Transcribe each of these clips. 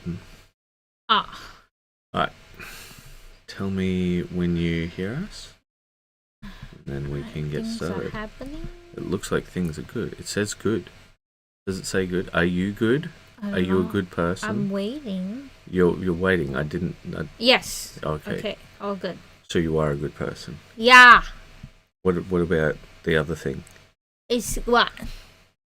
button. Ah. Alright. Tell me when you hear us. And then we can get started. Things are happening. It looks like things are good. It says good. Does it say good? Are you good? Are you a good person? I'm waiting. You're waiting. Yes. Okay. Okay. All good. So you are a good person. Yeah. What about the other thing? It's what?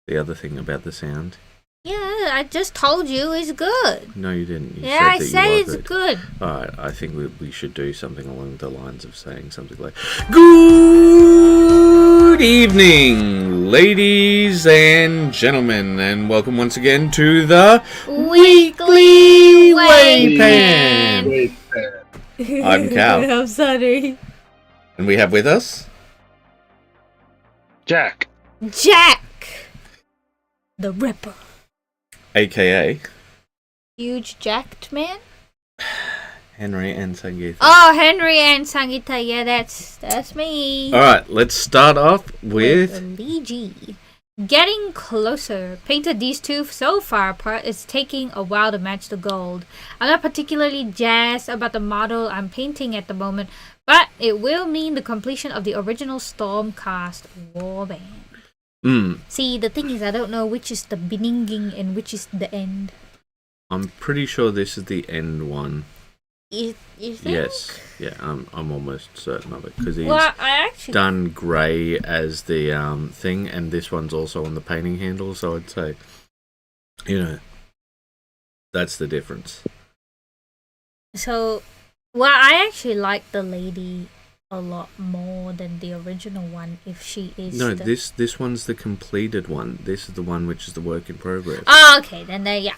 The other thing about the sound? Yeah, I just told you it's good. No, you didn't. You I said said you are it's good. Alright, I think we should do something along the lines of saying something like, good evening, ladies and gentlemen, and welcome once again to the Weekly WAYPN. I'm Karl. I'm sorry. And we have with us Jack, the Ripper. AKA Huge jacked man. Henry and Sangeeta. Oh, Henry and Sangeeta. Yeah, that's me. Alright, let's start off with Lee G. Getting closer. Painted these two so far apart, it's taking a while to match the gold. I'm not particularly jazzed about the model I'm painting at the moment, but it will mean the completion of the original Stormcast warband. See, the thing is, I don't know which is the beginning and which is the end. I'm pretty sure this is the end one. You think? Yes, yeah, I'm almost certain of it because he's Well, I actually done grey as the thing, and this one's also on the painting handle. So I'd say, that's the difference. So, well, I actually like the lady a lot more than the original one. If she is this one's the completed one. This is the one which is the work in progress. Oh, okay, then yeah.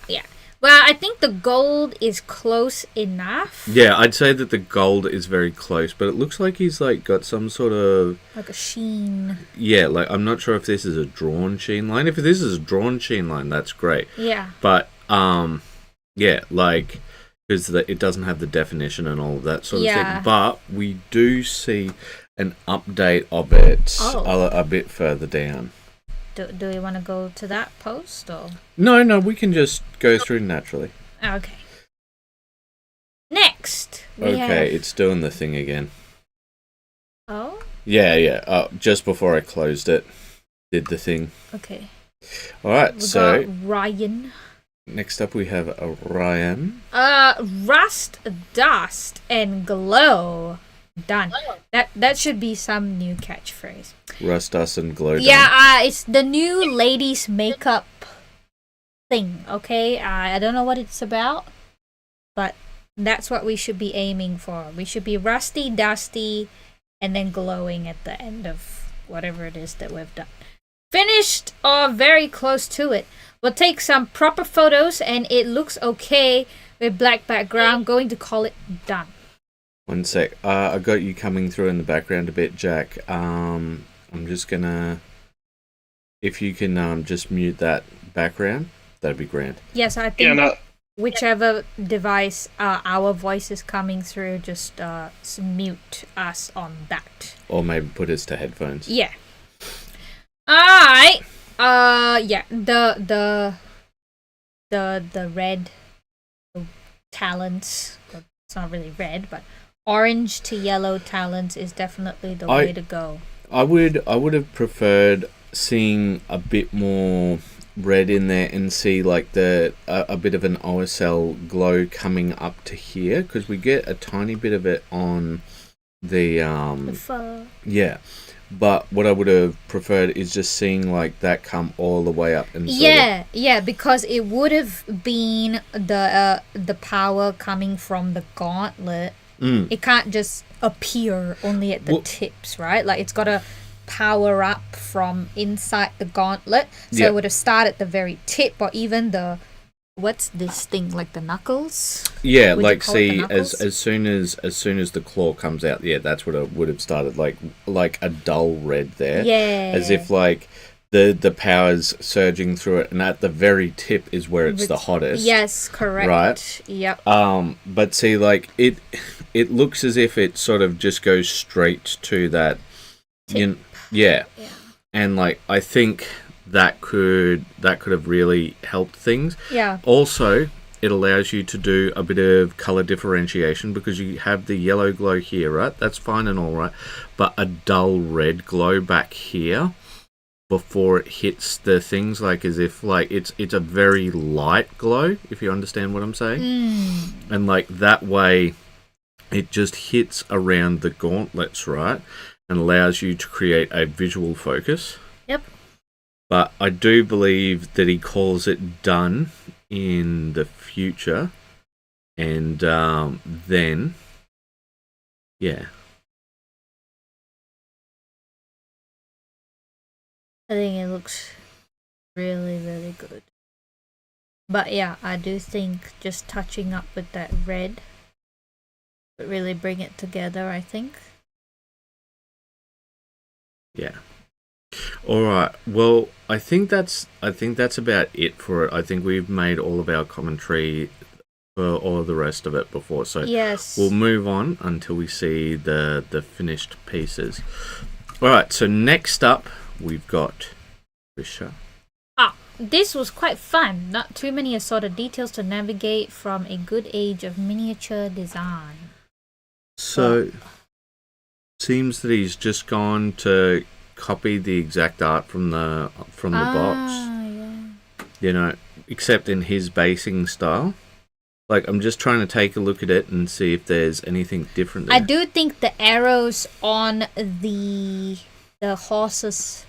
Well, I think the gold is close enough. Yeah, I'd say that the gold is very close, but it looks like he's like got some sort of like a sheen. Yeah, like I'm not sure if this is a drawn sheen line. If this is a drawn sheen line, that's great. Yeah. But yeah, like because it doesn't have the definition and all of that sort of thing. But we do see an update of it a bit further down. Do we want to go to that post or? No, we can just go through naturally. Okay. Next. It's doing the thing again. Oh? Yeah. Just before I closed it, did the thing. Okay. Alright, so got Ryan. Next up we have Ryan. Rust, Dust, and Glow. Done. That should be some new catchphrase. Rust, Dust, and Glow. Yeah, it's the new ladies' makeup thing. Okay, I don't know what it's about, but that's what we should be aiming for. We should be rusty, dusty, and then glowing at the end of whatever it is that we've done. Finished or very close to it. We'll take some proper photos, and it looks okay with black background. Going to call it done. One sec. I got you coming through in the background a bit, Jack. I'm just gonna... If you can just mute that background, that'd be grand. Yes, I think whichever device our voice is coming through, just mute us on that. Or maybe put us to headphones. Yeah. Alright. Yeah. The red talents. It's not really red, but orange to yellow talents is definitely the way to go. I would have preferred seeing a bit more red in there and see like a bit of an OSL glow coming up to here, because we get a tiny bit of it on the fur. Yeah. But what I would have preferred is just seeing like that come all the way up and because it would have been the power coming from the gauntlet. It can't just appear only at the tips, right? Like it's got to power up from inside the gauntlet. So it would have started at the very tip, or even the what's this thing, like the knuckles? Yeah, like see as soon as the claw comes out, that's what it would have started, like a dull red there. Yeah. As if like the power's surging through it, and at the very tip is where it's the hottest. Yes, correct. Right? Yep. But see, like it looks as if it sort of just goes straight to that tip. Yeah. And like I think that could have really helped things. Yeah. Also, it allows you to do a bit of color differentiation because you have the yellow glow here, right? That's fine and all right, but a dull red glow back here before it hits the things, like as if like it's a very light glow, if you understand what I'm saying. And like that way it just hits around the gauntlets, right, and allows you to create a visual focus. Yep. But I do believe that he calls it done in the future, and then yeah, I think it looks really, really good. But yeah, I do think just touching up with that red would really bring it together, I think. yeah. All right. Well, I think that's about it for it. I think we've made all of our commentary for all of the rest of it before, so yes, we'll move on until we see the finished pieces. All right. So next up, we've got Risha. This was quite fun. Not too many assorted details to navigate from a good age of miniature design. So seems that he's just gone to copy the exact art from the box. Yeah. You know, except in his basing style. Like, I'm just trying to take a look at it and see if there's anything different there. I do think the arrows on the horse's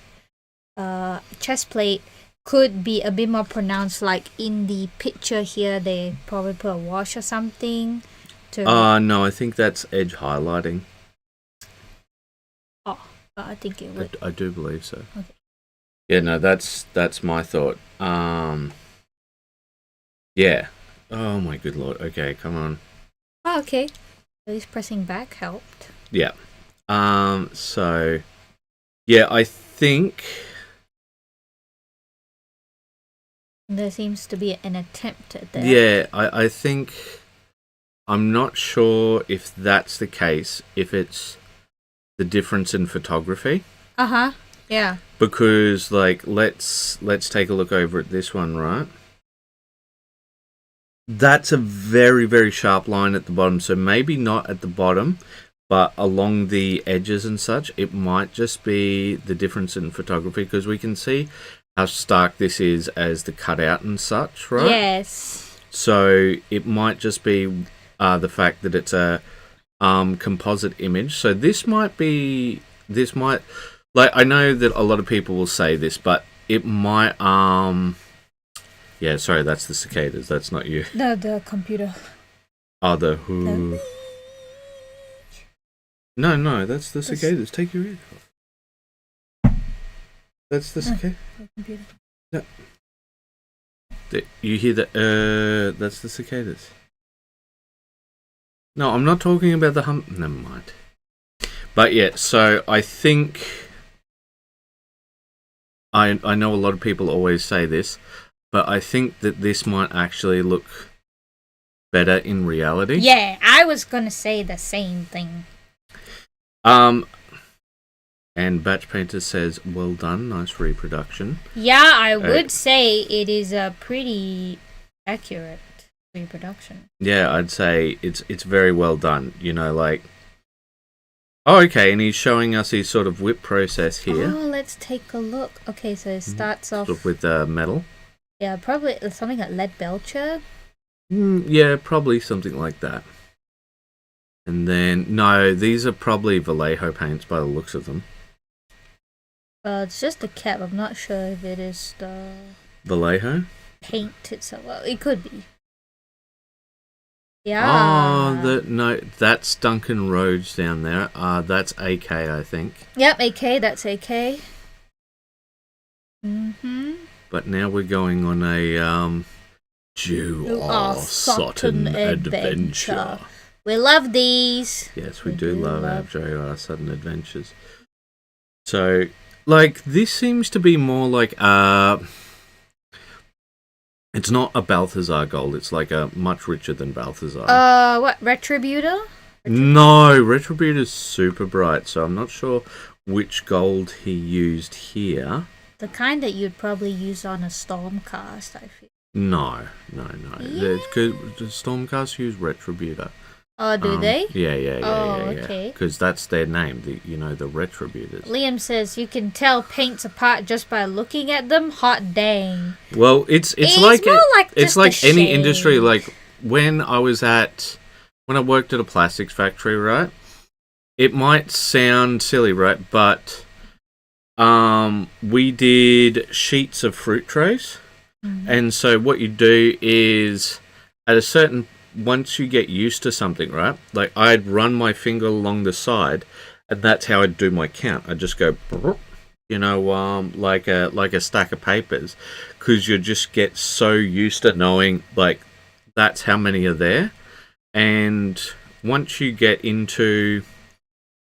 chest plate could be a bit more pronounced. Like in the picture here, they probably put a wash or something to. No, I think that's edge highlighting. I think it would. I do believe so. Okay. Yeah, no, that's my thought. Yeah. Oh my good lord. Okay, come on. Oh, okay. At least pressing back helped. Yeah. So, yeah, I think there seems to be an attempt at that. Yeah, I think I'm not sure if that's the case. If it's the difference in photography. Yeah. Because like let's take a look over at this one, right? That's a very, very sharp line at the bottom, so maybe not at the bottom, but along the edges and such, it might just be the difference in photography, because we can see how stark this is as the cutout and such, right? Yes. So it might just be the fact that it's a composite image. So this might, like, I know that a lot of people will say this, but it might, yeah, sorry, that's the cicadas, that's not you. No, the computer. Oh, the who? No, that's the cicadas. Take your ear off. That's the cicada. The computer. No. You hear the, that's the cicadas. No, I'm not talking about the hum. Never mind. But yeah, so I think I know a lot of people always say this, but I think that this might actually look better in reality. Yeah, I was gonna say the same thing. And Batch Painter says, well done, nice reproduction. Yeah, I would say it is a pretty accurate reproduction. Yeah, I'd say it's very well done. You know, like, oh, okay, and he's showing us his sort of whip process here. Oh, let's take a look. Okay, so it starts off sort of with metal. Yeah, probably something like lead belcher. Yeah, probably something like that. And then, no, these are probably Vallejo paints by the looks of them. It's just the cap. I'm not sure if it is the Vallejo? paint itself. Well, it could be. Yeah. Oh, no, that's Duncan Rhodes down there. That's AK, I think. Yep, AK. That's AK. Mm-hmm. But now we're going on a Jew or Sutton adventure. We love these. Yes, we do love our J.R. Sutton adventures. So, like, this seems to be more like it's not a Balthazar gold. It's like a much richer than Balthazar. What, Retributor? No, Retributor's super bright, so I'm not sure which gold he used here. The kind that you'd probably use on a Stormcast, I feel. No. Yeah. The Stormcast use Retributor. Oh, do they? Yeah. Okay. Because that's their name, the Retrobuters. Liam says you can tell paints apart just by looking at them. Hot dang. Well, it's like more like it's just like the any shade. industry. Like when I worked at a plastics factory, right? It might sound silly, right? But we did sheets of fruit trays, and so what you do is at a certain once you get used to something, right? Like I'd run my finger along the side, and that's how I'd do my count. I'd just go, like a stack of papers, because you just get so used to knowing like that's how many are there, and once you get into,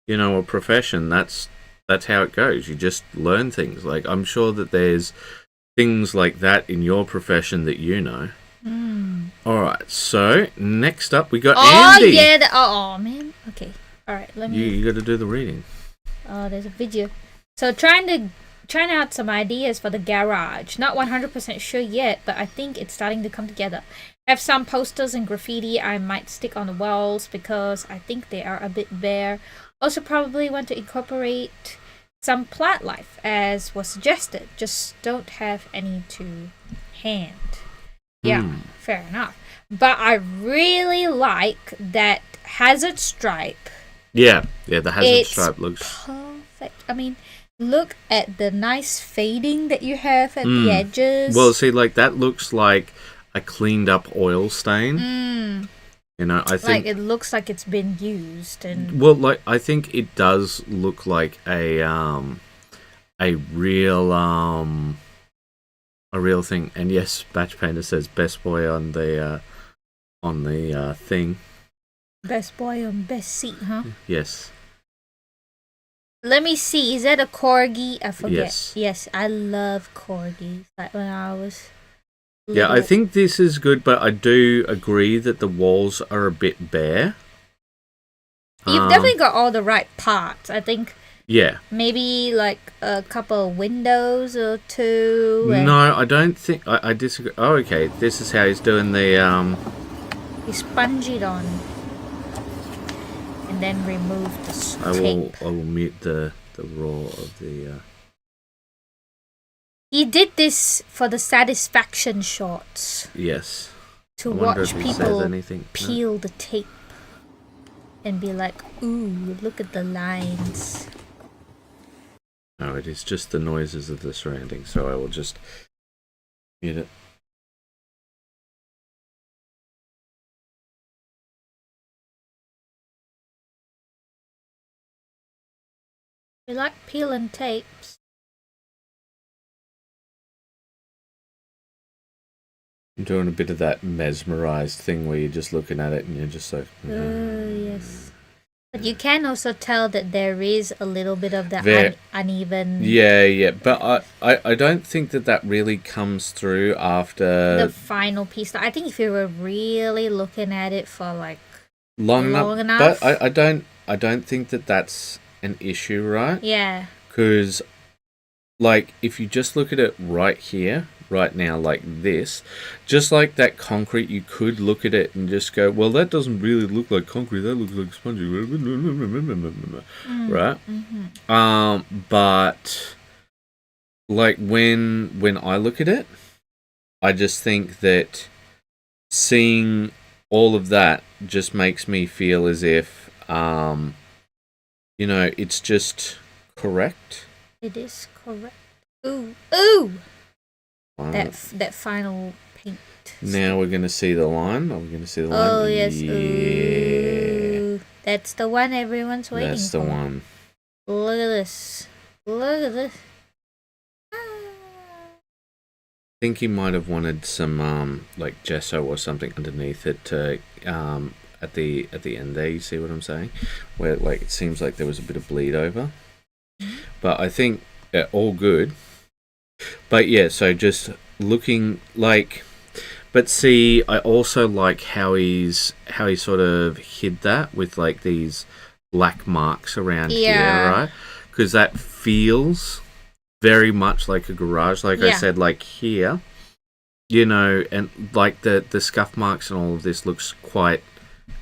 a profession, that's how it goes. You just learn things. Like I'm sure that there's things like that in your profession that you know. All right, so next up we got Andy. Yeah. Oh man. Okay. All right. Let me. You got to do the reading. Oh, there's a video. So trying out some ideas for the garage. Not 100% sure yet, but I think it's starting to come together. Have some posters and graffiti I might stick on the walls because I think they are a bit bare. Also, probably want to incorporate some plant life as was suggested. Just don't have any to hand. Yeah, fair enough. But I really like that hazard stripe. Yeah, the hazard stripe looks perfect. I mean, look at the nice fading that you have at the edges. Well, see, like that looks like a cleaned up oil stain. I think like it looks like it's been used, and well, I think it does look like a real thing. And yes, Batch Painter says best boy on the thing. Best boy on best seat, huh? Yes. Let me see. Is that a corgi? I forget. Yes, I love corgis. Like when I was little. Yeah, I think this is good, but I do agree that the walls are a bit bare. You've definitely got all the right parts. I think. Yeah. Maybe like a couple of windows or two. No, I don't think. I disagree. Oh, okay. This is how he's doing the. He sponge it on. And then remove the tape. I will mute the roar of the. He did this for the satisfaction shots. Yes. To watch people peel the tape. And be like, ooh, look at the lines. No, it is just the noises of the surroundings, so I will just mute it. We like peeling tapes. I'm doing a bit of that mesmerized thing where you're just looking at it and you're just like... yes. But you can also tell that there is a little bit of that uneven... Yeah. But I don't think that really comes through after... the final piece. I think if you were really looking at it for like... long enough. But I don't think that that's an issue, right? Yeah. Because, like, if you just look at it right here... right now, like this, just like that concrete, you could look at it and just go, well, that doesn't really look like concrete, that looks like spongy, right? But like when I look at it, I just think that seeing all of that just makes me feel as if it's just correct. It is correct. Ooh. That final paint. Now we're going to see the line. Are we going to see the line? Oh, yes. Yeah. Ooh. That's the one everyone's waiting for. That's the one. Look at this. I think he might have wanted some like gesso or something underneath it to at the end there. You see what I'm saying? Where like it seems like there was a bit of bleed over. But I think all good. But yeah, so just looking like, but see, I also like how he sort of hid that with like these black marks around here, right? Because that feels very much like a garage. Like I said, like here, you know, and like the scuff marks and all of this looks quite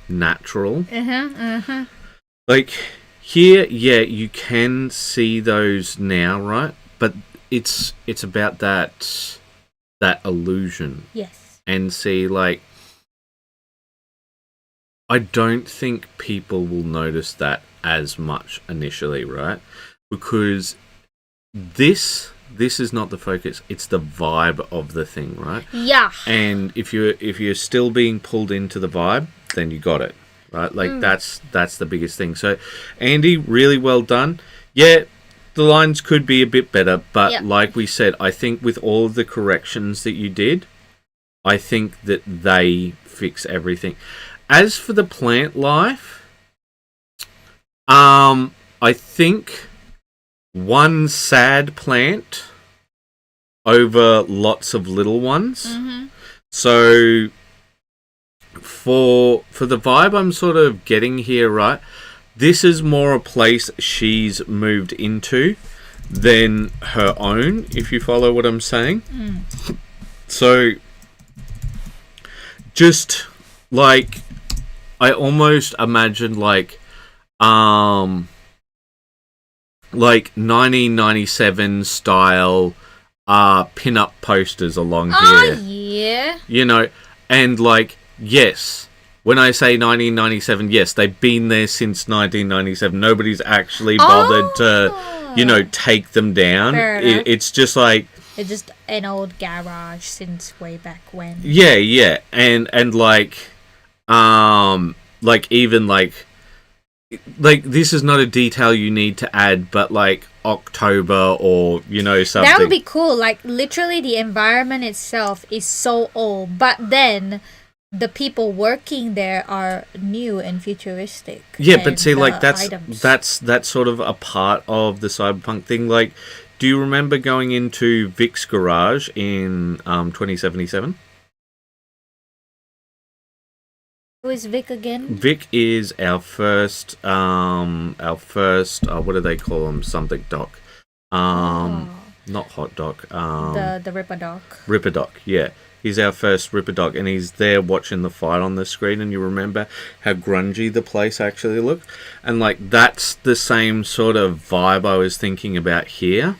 natural. Like here, yeah, you can see those now, right? But it's about that illusion. Yes. And see, like, I don't think people will notice that as much initially, right? Because this is not the focus, it's the vibe of the thing, right? Yeah. And if you're still being pulled into the vibe, then you got it, right? Like that's the biggest thing. So Andy, really well done. Yeah, the lines could be a bit better, but like we said, I think with all of the corrections that you did, I think that they fix everything. As for the plant life, I think one sad plant over lots of little ones. So for the vibe I'm sort of getting here, right? This is more a place she's moved into than her own, if you follow what I'm saying. So just like I almost imagine like 1997 style pin-up posters along here. Oh yeah. You know, and like yes, when I say 1997, yes, they've been there since 1997. Nobody's actually bothered to, you know, take them down. It's just like it's just an old garage since way back when. Yeah, and like even like this is not a detail you need to add, but like October or, you know, something. That would be cool. Like literally the environment itself is so old, but then the people working there are new and futuristic. Yeah, but see, like items. that's sort of a part of the cyberpunk thing. Like, do you remember going into Vic's garage in 2077? Who is Vic again? Vic is our first what do they call him? Something doc. Not hot doc. The Ripper Doc. Ripper Doc, yeah. He's our first Ripper Doc, and he's there watching the fight on the screen, and you remember how grungy the place actually looked? And, like, that's the same sort of vibe I was thinking about here.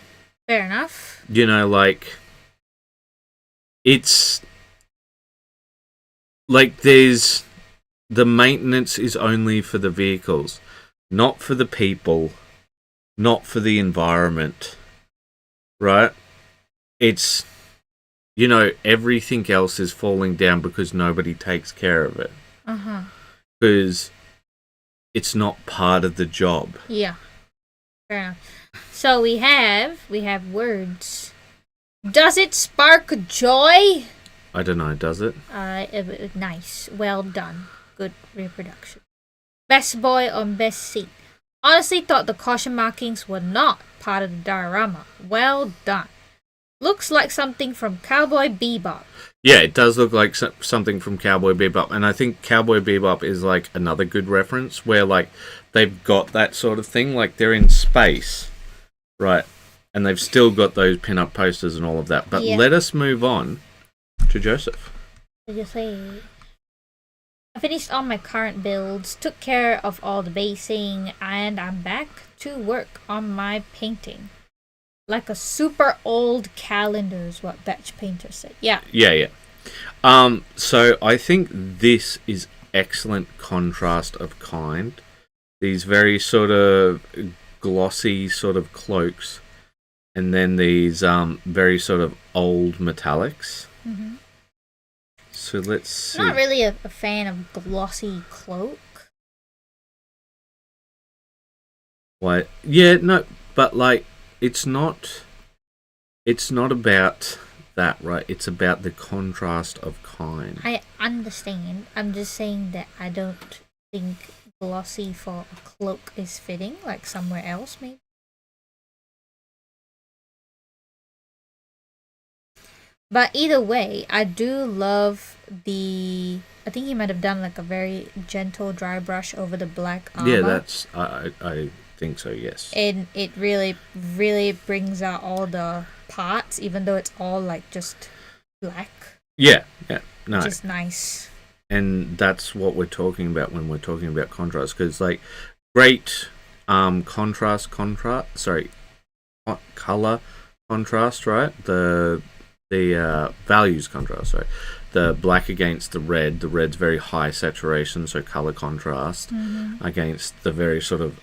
Fair enough. You know, like, it's... like, there's... the maintenance is only for the vehicles, not for the people, not for the environment, right? It's... you know, everything else is falling down because nobody takes care of it. Because it's not part of the job. Yeah. Fair enough. So we have words. Does it spark joy? I don't know, does it? Nice. Well done. Good reproduction. Best boy on best seat. Honestly thought the caution markings were not part of the diorama. Well done. Looks like something from Cowboy Bebop. Yeah, it does look like something from Cowboy Bebop. And I think Cowboy Bebop is like another good reference where like they've got that sort of thing. Like they're in space, right? And they've still got those pin-up posters and all of that. But let us move on to Joseph. What did you say? I finished all my current builds, took care of all the basing, and I'm back to work on my painting. Like a super old calendar is what Batch Painter said. Yeah. So I think this is excellent contrast of kind. These very sort of glossy sort of cloaks, and then these very sort of old metallics. So let's see. Not really a fan of glossy cloak. What? Yeah, no, but like it's not about that, right? It's about the contrast of kind. I understand. I'm just saying that I don't think glossy for a cloak is fitting, like somewhere else maybe. But either way, I do love the... I think he might have done like a very gentle dry brush over the black armor. Yeah, that's... I think so, yes. And it really, really brings out all the parts, even though it's all like just black. Yeah, yeah, no. which is nice. And that's what we're talking about when we're talking about contrast, because like great color contrast, right? The values contrast, right? The black against the red's very high saturation, so color contrast against the very sort of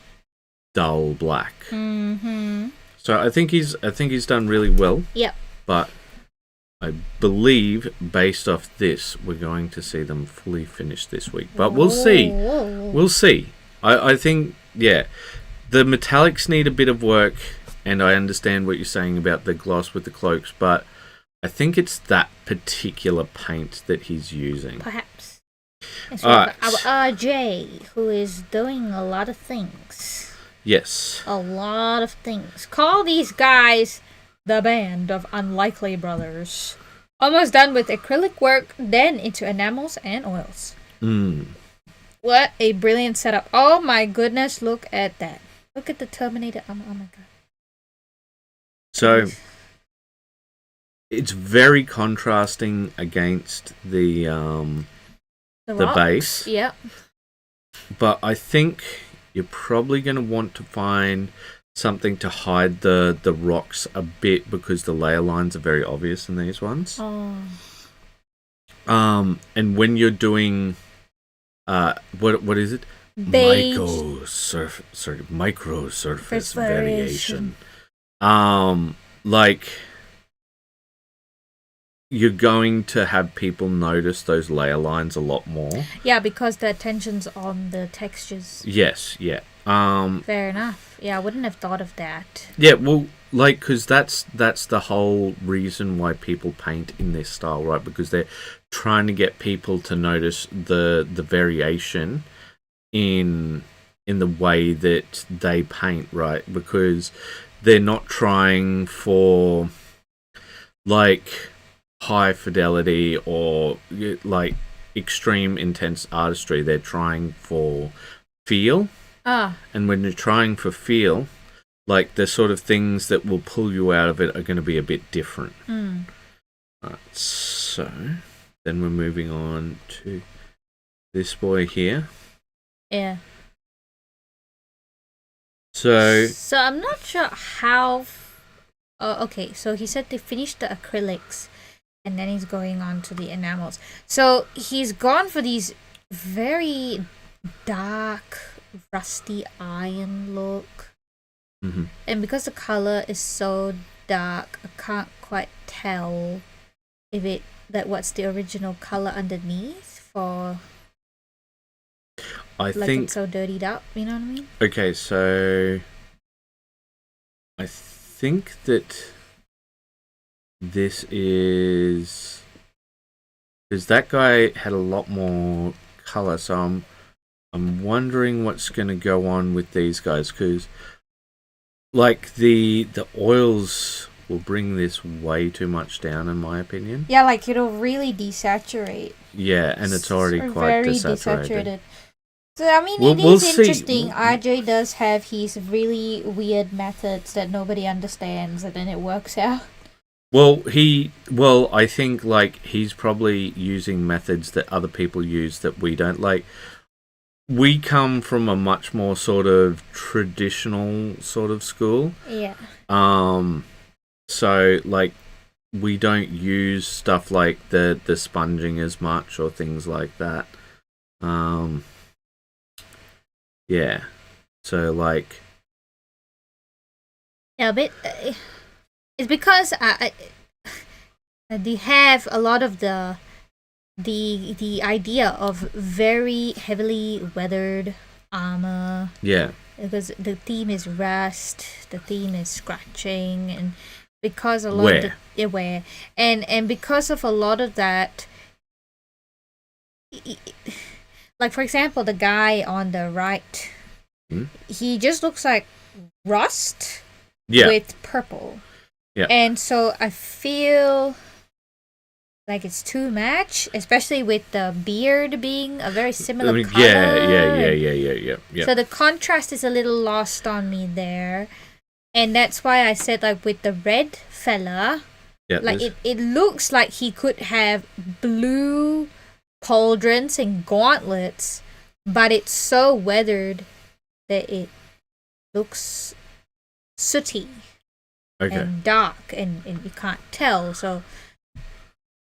dull black. So I think he's done really well. Yep. But I believe, based off this, we're going to see them fully finished this week. But we'll see. We'll see. I think, yeah, the metallics need a bit of work, and I understand what you're saying about the gloss with the cloaks, but I think it's that particular paint that he's using. Perhaps. It's our RJ, who is doing a lot of things. Yes. A lot of things. Call these guys the band of unlikely brothers. Almost done with acrylic work, then into enamels and oils. What a brilliant setup. Oh my goodness, look at that. Look at the Terminator. Oh my god. So, it's very contrasting against the base. Yep. But I think you're probably going to want to find something to hide the rocks a bit, because the layer lines are very obvious in these ones. And when you're doing what is it? Micro surface variation. Like, you're going to have people notice those layer lines a lot more. Yeah, because the attention's on the textures. Yes, yeah. Fair enough. Yeah, I wouldn't have thought of that. Yeah, well, like, because that's the whole reason why people paint in this style, right? Because they're trying to get people to notice the variation in the way that they paint, right? Because they're not trying for, like, high fidelity or like extreme intense artistry. They're trying for feel. And when you're trying for feel, like, the sort of things that will pull you out of it are going to be a bit different. Right, so then we're moving on to this boy here. Yeah. So I'm not sure how. Okay, so he said they finished the acrylics, and then he's going on to the enamels. So he's gone for these very dark, rusty iron look. And because the color is so dark, I can't quite tell if what's the original color underneath for. I think it's so dirtied up, you know what I mean? Okay, so I think that this is because that guy had a lot more color, so I'm wondering what's going to go on with these guys, because like the oils will bring this way too much down, in my opinion. Yeah, like it'll really desaturate. Yeah, and it's already quite very desaturated. So I mean, it is interesting. RJ does have his really weird methods that nobody understands, and then it works out. Well, I think like he's probably using methods that other people use that we don't like. We come from a much more sort of traditional sort of school. Yeah. So like we don't use stuff like the sponging as much or things like that. Yeah. So like. Yeah, but it's because they have a lot of the idea of very heavily weathered armor. Yeah. Because the theme is rust, the theme is scratching, and because a lot of the wear, and because of a lot of that, like for example, the guy on the right, he just looks like rust with purple. Yeah. And so I feel like it's too much, especially with the beard being a very similar color. Yeah. So the contrast is a little lost on me there. And that's why I said, like, with the red fella, Yeah, Like it looks like he could have blue pauldrons and gauntlets, but it's so weathered that it looks sooty and dark, and you can't tell. So,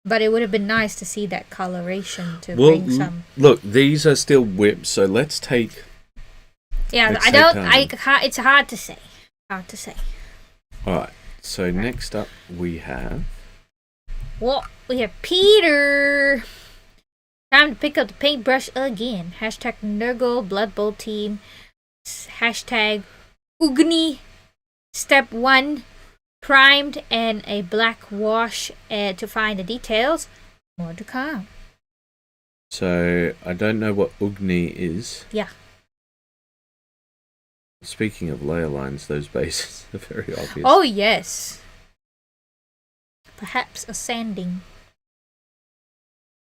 but it would have been nice to see that coloration to bring some. Look, these are still whips, so let's take. Yeah, I don't. It's hard to say. Hard to say. All right. So next up we have. Well, we have Peter. Time to pick up the paintbrush again. Hashtag Nurgle Blood Bowl Team. Hashtag Ugni. Step 1. Primed and a black wash to find the details. More to come. So I don't know what Ugni is. Yeah. Speaking of layer lines, those bases are very obvious. Oh yes. Perhaps a sanding.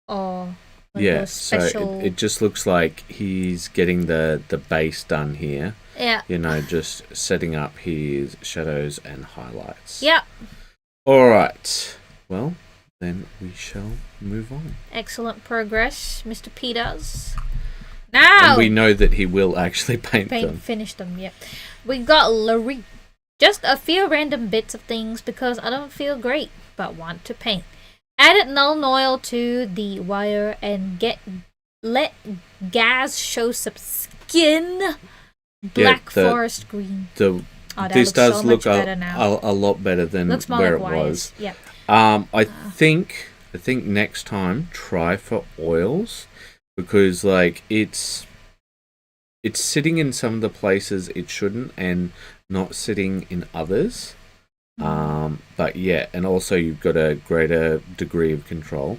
Or yeah, special... so it just looks like he's getting the base done here. Yeah. You know, just setting up his shadows and highlights. Yep. Alright. Well, then we shall move on. Excellent progress, Mr. Peters. Now! And we know that he will actually paint them. Finish them, yep. We got Larry. Just a few random bits of things because I don't feel great, but want to paint. Added null oil to the wire and let gas show some skin. Black forest green. This does look a lot better than where it was. Yep. I think next time try for oils, because like it's sitting in some of the places it shouldn't and not sitting in others. But yeah, and also you've got a greater degree of control.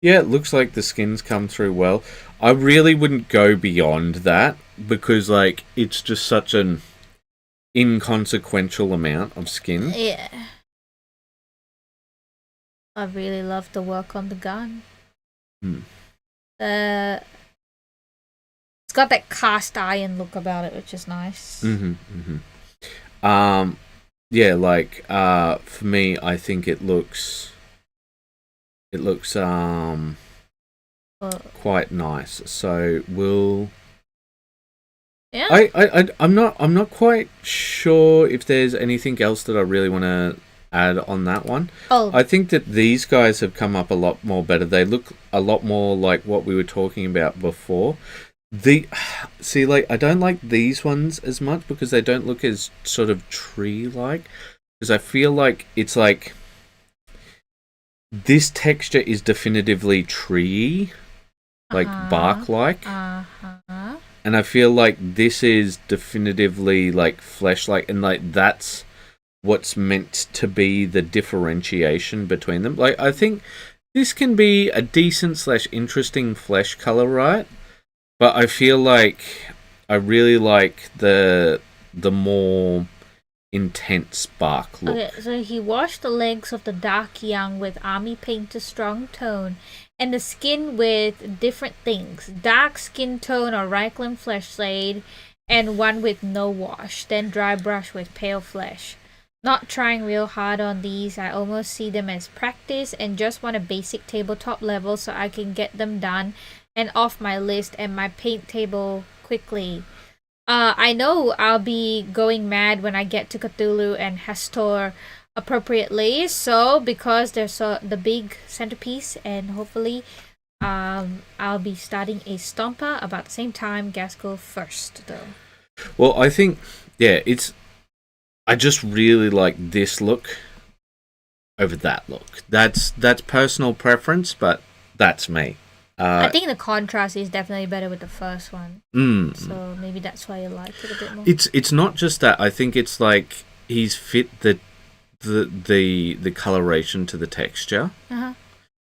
Yeah, it looks like the skin's come through well. I really wouldn't go beyond that because like it's just such an inconsequential amount of skin. Yeah. I really love the work on the gun. It's got that cast iron look about it, which is nice. Yeah, like for me, I think it looks quite nice. So we'll. Yeah. I'm not quite sure if there's anything else that I really want to add on that one. I think that these guys have come up a lot more better. They look a lot more like what we were talking about before. I don't like these ones as much because they don't look as sort of tree-like. Because I feel like it's like this texture is definitively tree, like bark-like. And I feel like this is definitively like flesh-like, and like that's what's meant to be the differentiation between them. Like I think this can be a decent / interesting flesh color, right? But I feel like I really like the more intense bark look. Okay, so he washed the legs of the dark young with army paint to strong tone, and the skin with different things. Dark skin tone or Reichland flesh shade, and one with no wash. Then dry brush with pale flesh. Not trying real hard on these. I almost see them as practice and just want a basic tabletop level so I can get them done and off my list and my paint table quickly. I know I'll be going mad when I get to Cthulhu and Hastor appropriately, so because they're the big centerpiece, and hopefully I'll be starting a Stomper about the same time. Gasco first though. Well, I think I just really like this look over that look. That's personal preference, but that's me. I think the contrast is definitely better with the first one. So maybe that's why you like it a bit more. It's not just that. I think it's like he's fit the coloration to the texture.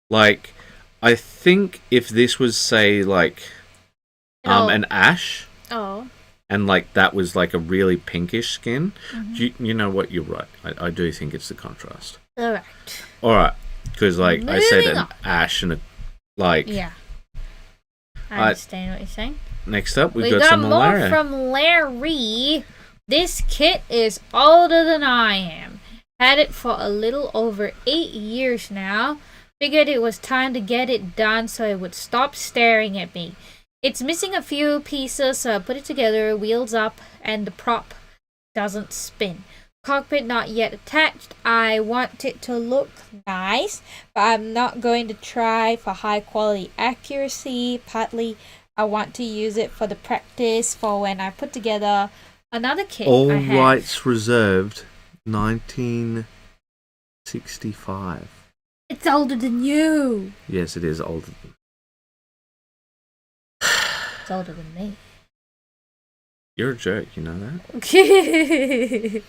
Like I think if this was say like an ash. And like that was like a really pinkish skin. You know what? You're right. I do think it's the contrast. All right. Because like I said, an ash and a like. Yeah. I understand what you're saying. Next up, we got some more from Larry. This kit is older than I am. Had it for a little over 8 years now. Figured it was time to get it done so it would stop staring at me. It's missing a few pieces, so I put it together, wheels up, and the prop doesn't spin. Cockpit not yet attached. I want it to look nice, but I'm not going to try for high quality accuracy. Partly, I want to use it for the practice for when I put together another kit. All rights reserved. 1965. It's older than you. Yes, it is older. It's older than me. You're a jerk, you know that? Okay.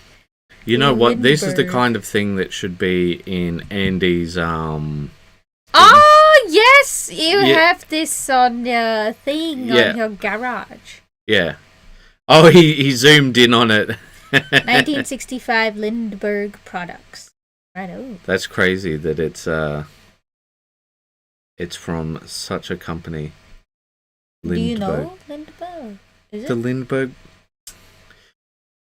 You know what? This is the kind of thing that should be in Andy's Oh yes, you have this on your thing on your garage. Yeah. Oh, he zoomed in on it. 1965 Lindbergh products. Right. Oh. That's crazy that it's from such a company. Lindbergh. Do you know Lindbergh? Is it? The Lindbergh.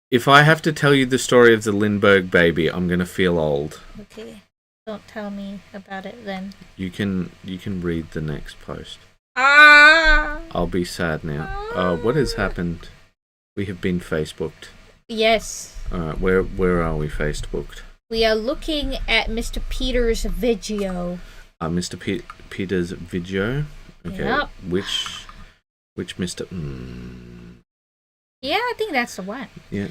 If I have to tell you the story of the Lindbergh baby, I'm gonna feel old. Okay. Don't tell me about it then. You can read the next post. Ah. I'll be sad now. What has happened? We have been Facebooked. Yes. Alright, where are we Facebooked? We are looking at Mr. Peter's video. Mr. Peter's video? Okay. Yep. Which Mr. Yeah, I think that's the one. Yeah.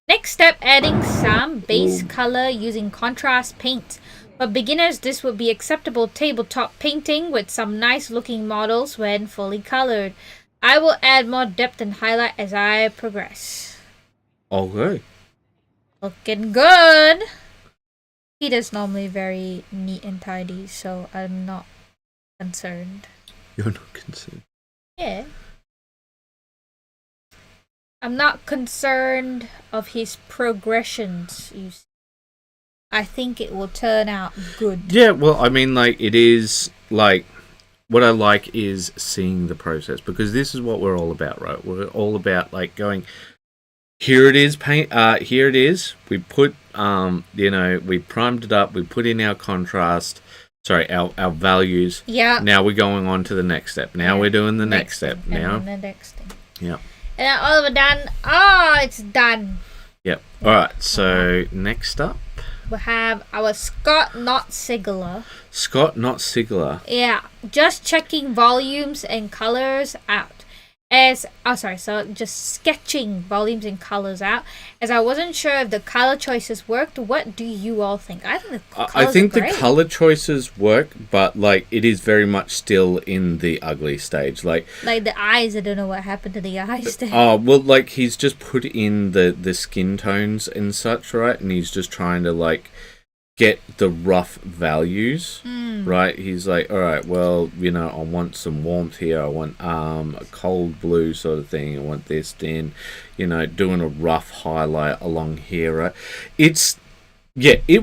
Next step, adding some base color using contrast paint. For beginners, this would be acceptable tabletop painting with some nice looking models when fully colored. I will add more depth and highlight as I progress. Okay. Looking good. Peter's normally very neat and tidy, so I'm not concerned. You're not concerned? Yeah. I'm not concerned of his progressions, you see. I think it will turn out good. Yeah, well, I mean, like, it is, like, what I like is seeing the process, because this is what we're all about, right? We're all about, like, going, here it is, here it is, we put, we primed it up, we put in our contrast, our values. Yeah. Now we're going on to the next step. Now we're doing the next step. Now. And then the next thing. Yeah. And then all of it done. Oh, it's done. Yep. All right. So next up, we have our Scott Not Sigler. Scott Not Sigler. Yeah. Just checking volumes and colors out. So just sketching volumes and colors out. As I wasn't sure if the color choices worked. What do you all think? I think the color choices work, but like it is very much still in the ugly stage. Like the eyes, I don't know what happened to the eyes there. Oh, well, like he's just put in the skin tones and such, right? And he's just trying to like get the rough values, right? He's like, all right, well, I want some warmth here. I want a cold blue sort of thing. I want this, then, doing a rough highlight along here, right? It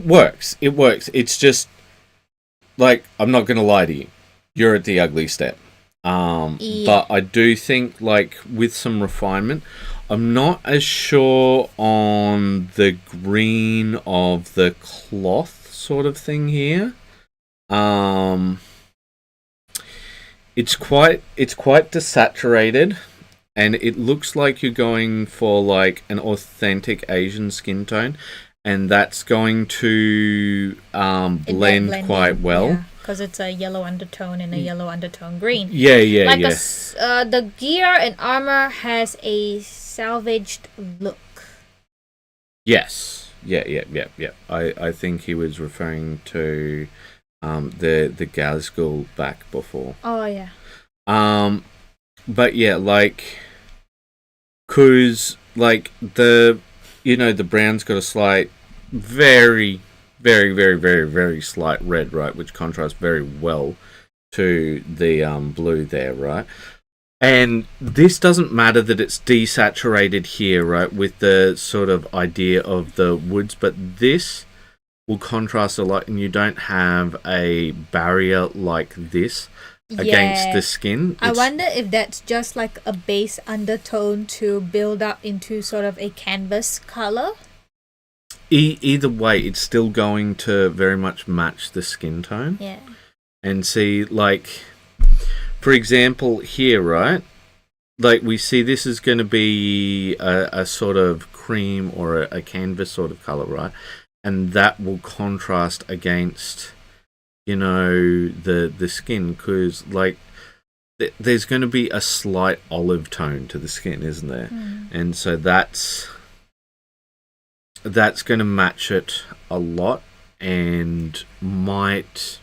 works. It works. It's just, like, I'm not going to lie to you. You're at the ugly step. But I do think, like, with some refinement, I'm not as sure on the green of the cloth sort of thing here. It's quite desaturated, and it looks like you're going for like an authentic Asian skin tone, and that's going to blend quite well. Because it's a yellow undertone and a yellow undertone green. Yeah. The gear and armor has a salvaged look. Yes. Yeah. I think he was referring to the Gazgul back before. Oh yeah. But yeah, like, cause like the brown's got a slight, very slight red, right, which contrasts very well to the blue there, right? And this doesn't matter that it's desaturated here, right, with the sort of idea of the woods, but this will contrast a lot, and you don't have a barrier like this against the skin. I wonder if that's just like a base undertone to build up into sort of a canvas color. either way, it's still going to very much match the skin tone. Yeah. And see, like, for example, here, right? Like, we see this is going to be a sort of cream or a canvas sort of color, right? And that will contrast against, you know, the skin, because, like, there's going to be a slight olive tone to the skin, isn't there? And so that's going to match it a lot, and might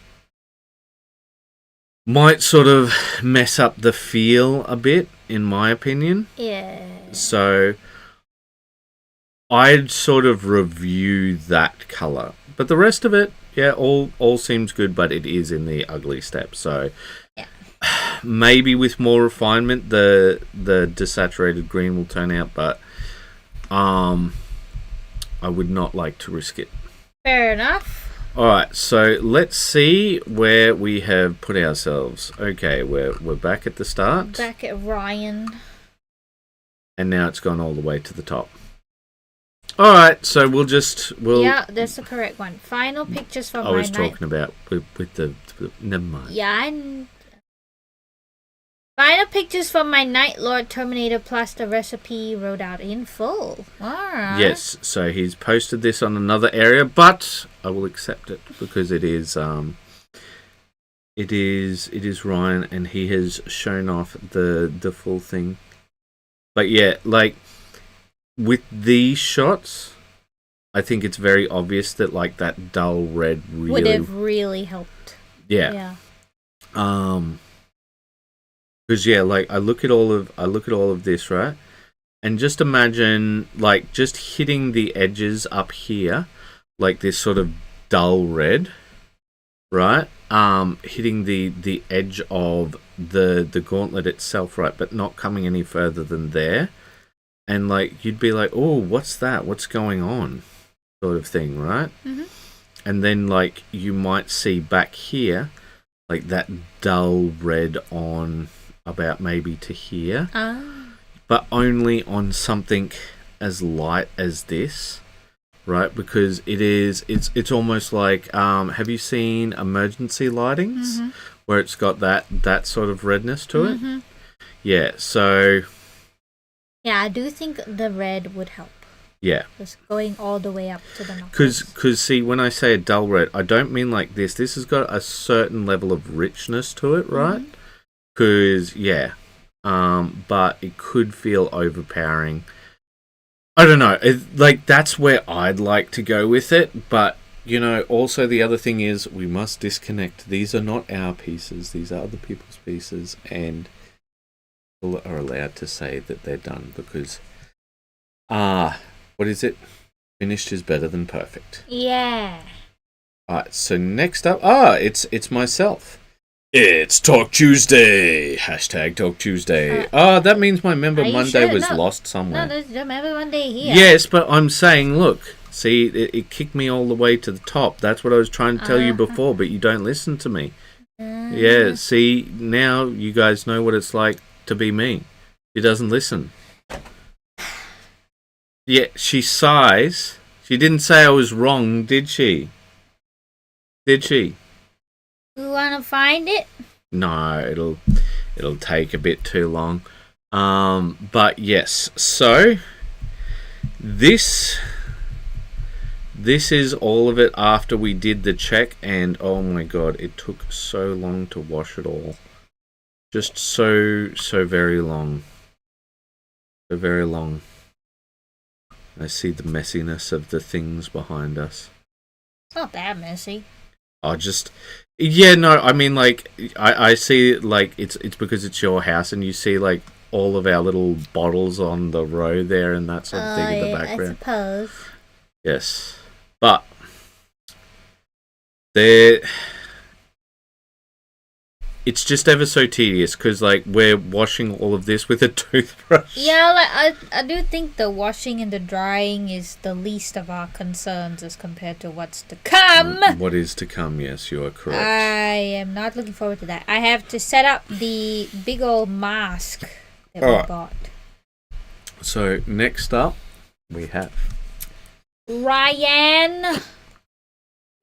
sort of mess up the feel a bit, in my opinion. Yeah. So I'd sort of review that color, but the rest of it, yeah, all seems good, but it is in the ugly step. So yeah, maybe with more refinement, the desaturated green will turn out, but I would not like to risk it. Fair enough. Alright, so let's see where we have put ourselves. Okay, we're back at the start. Back at Ryan. And now it's gone all the way to the top. Alright, so we'll... Yeah, that's the correct one. Final pictures from my I was talking about with the... Never mind. Yeah, final pictures from my Night Lord Terminator plus the recipe wrote out in full. Alright. Yes, so he's posted this on another area, but I will accept it because it is Ryan, and he has shown off the full thing. But yeah, like with these shots, I think it's very obvious that like that dull red really would have really helped. Yeah. Because yeah, like I look at all of this, right? And just imagine like just hitting the edges up here, like this sort of dull red, right? Hitting the edge of the gauntlet itself, right? But not coming any further than there. And like you'd be like, oh, what's that? What's going on? Sort of thing, right? Mm-hmm. And then like you might see back here, like that dull red on about maybe to here, but only on something as light as this, right? Because it's almost like have you seen emergency lightings where it's got that sort of redness to it? Yeah, so yeah, I do think the red would help. Yeah, just going all the way up to the knuckles. Because see, when I say a dull red, I don't mean like this. This has got a certain level of richness to it, right? Because but it could feel overpowering. I don't know. Like that's where I'd like to go with it, but you know, also the other thing is we must disconnect. These are not our pieces. These are other people's pieces, and people are allowed to say that they're done because what is it? Finished is better than perfect. Yeah. Alright, so next up, it's myself. It's Talk Tuesday. Hashtag Talk Tuesday. That means my Member Monday was lost somewhere. No, there's no Member Monday here. Yes, but I'm saying, look, see, it kicked me all the way to the top. That's what I was trying to tell you before, but you don't listen to me. Yeah, see, now you guys know what it's like to be me. She doesn't listen. Yeah, she sighs. She didn't say I was wrong, did she? Did she? You wanna find it? No, it'll take a bit too long. But yes, so this is all of it after we did the check, and oh my god, it took so long to wash it all. Just so very long. So very long. I see the messiness of the things behind us. It's not that messy. I mean, like, I see, like, it's because it's your house, and you see, like, all of our little bottles on the row there and that sort of thing in the background. I suppose. Yes. But it's just ever so tedious because, like, we're washing all of this with a toothbrush. Yeah, like I do think the washing and the drying is the least of our concerns as compared to what's to come. What is to come, yes, you are correct. I am not looking forward to that. I have to set up the big old mask that we bought. So, next up, we have Ryan!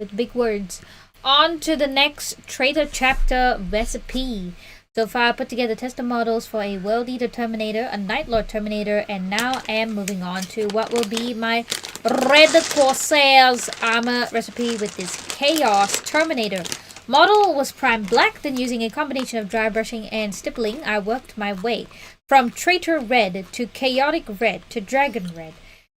With big words. On to the next Trader Chapter recipe. So far, I put together tester models for a World Eater Terminator, a Night Lord Terminator, and now I am moving on to what will be my Red Corsair's armor recipe with this Chaos Terminator. Model was primed black, then using a combination of dry brushing and stippling, I worked my way from Traitor Red to Chaotic Red to Dragon Red,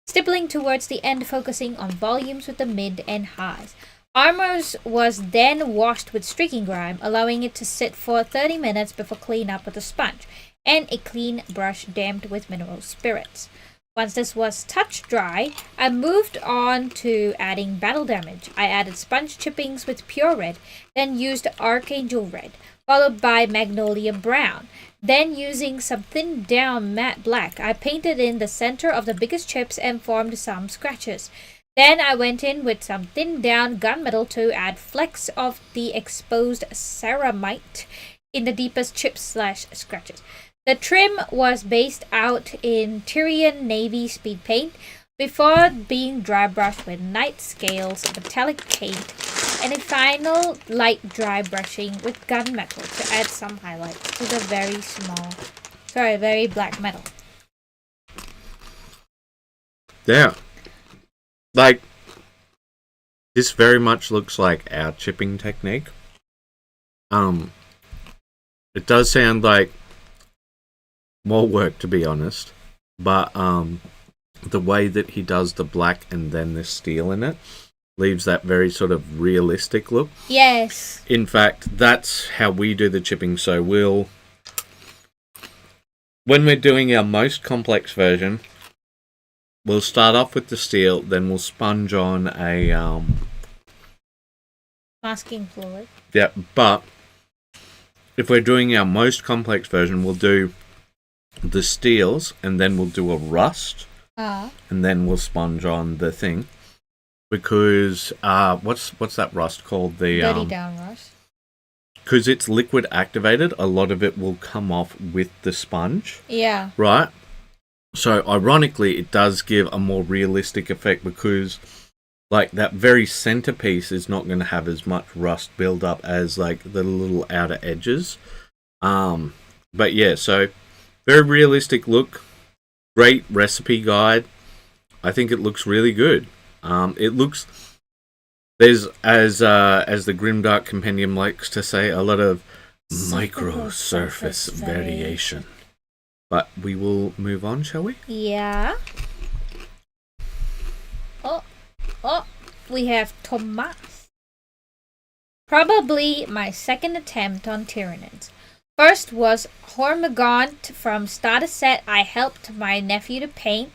stippling towards the end, focusing on volumes with the mid and highs. Armors was then washed with streaking grime, allowing it to sit for 30 minutes before clean up with a sponge and a clean brush damped with mineral spirits. Once this was touch dry, I moved on to adding battle damage. I added sponge chippings with pure red, then used Archangel Red, followed by Magnolia Brown. Then using some thinned down matte black, I painted in the center of the biggest chips and formed some scratches. Then I went in with some thinned down gunmetal to add flecks of the exposed ceramite in the deepest chips/scratches. The trim was based out in Tyrian Navy speed paint before being dry brushed with Night Scales metallic paint and a final light dry brushing with gunmetal to add some highlights to the very black metal. Yeah. Like, this very much looks like our chipping technique. It does sound like more work, to be honest, but the way that he does the black and then the steel in it leaves that very sort of realistic look. Yes. In fact, that's how we do the chipping. So when we're doing our most complex version, we'll start off with the steel, then we'll sponge on a masking fluid. Yeah, but if we're doing our most complex version, we'll do the steels and then we'll do a rust, and then we'll sponge on the thing. Because what's that rust called? The dirty down rust. Because it's liquid activated, a lot of it will come off with the sponge. Yeah. Right. So ironically, it does give a more realistic effect because, like, that very centerpiece is not going to have as much rust build up as like the little outer edges. But yeah, so very realistic look. Great recipe guide. I think it looks really good. It looks, there's as the Grimdark Compendium likes to say, a lot of micro surface variation. But we will move on, shall we? Yeah. Oh, we have Tomas. Probably my second attempt on Tyranids. First was Hormigaunt from starter set I helped my nephew to paint.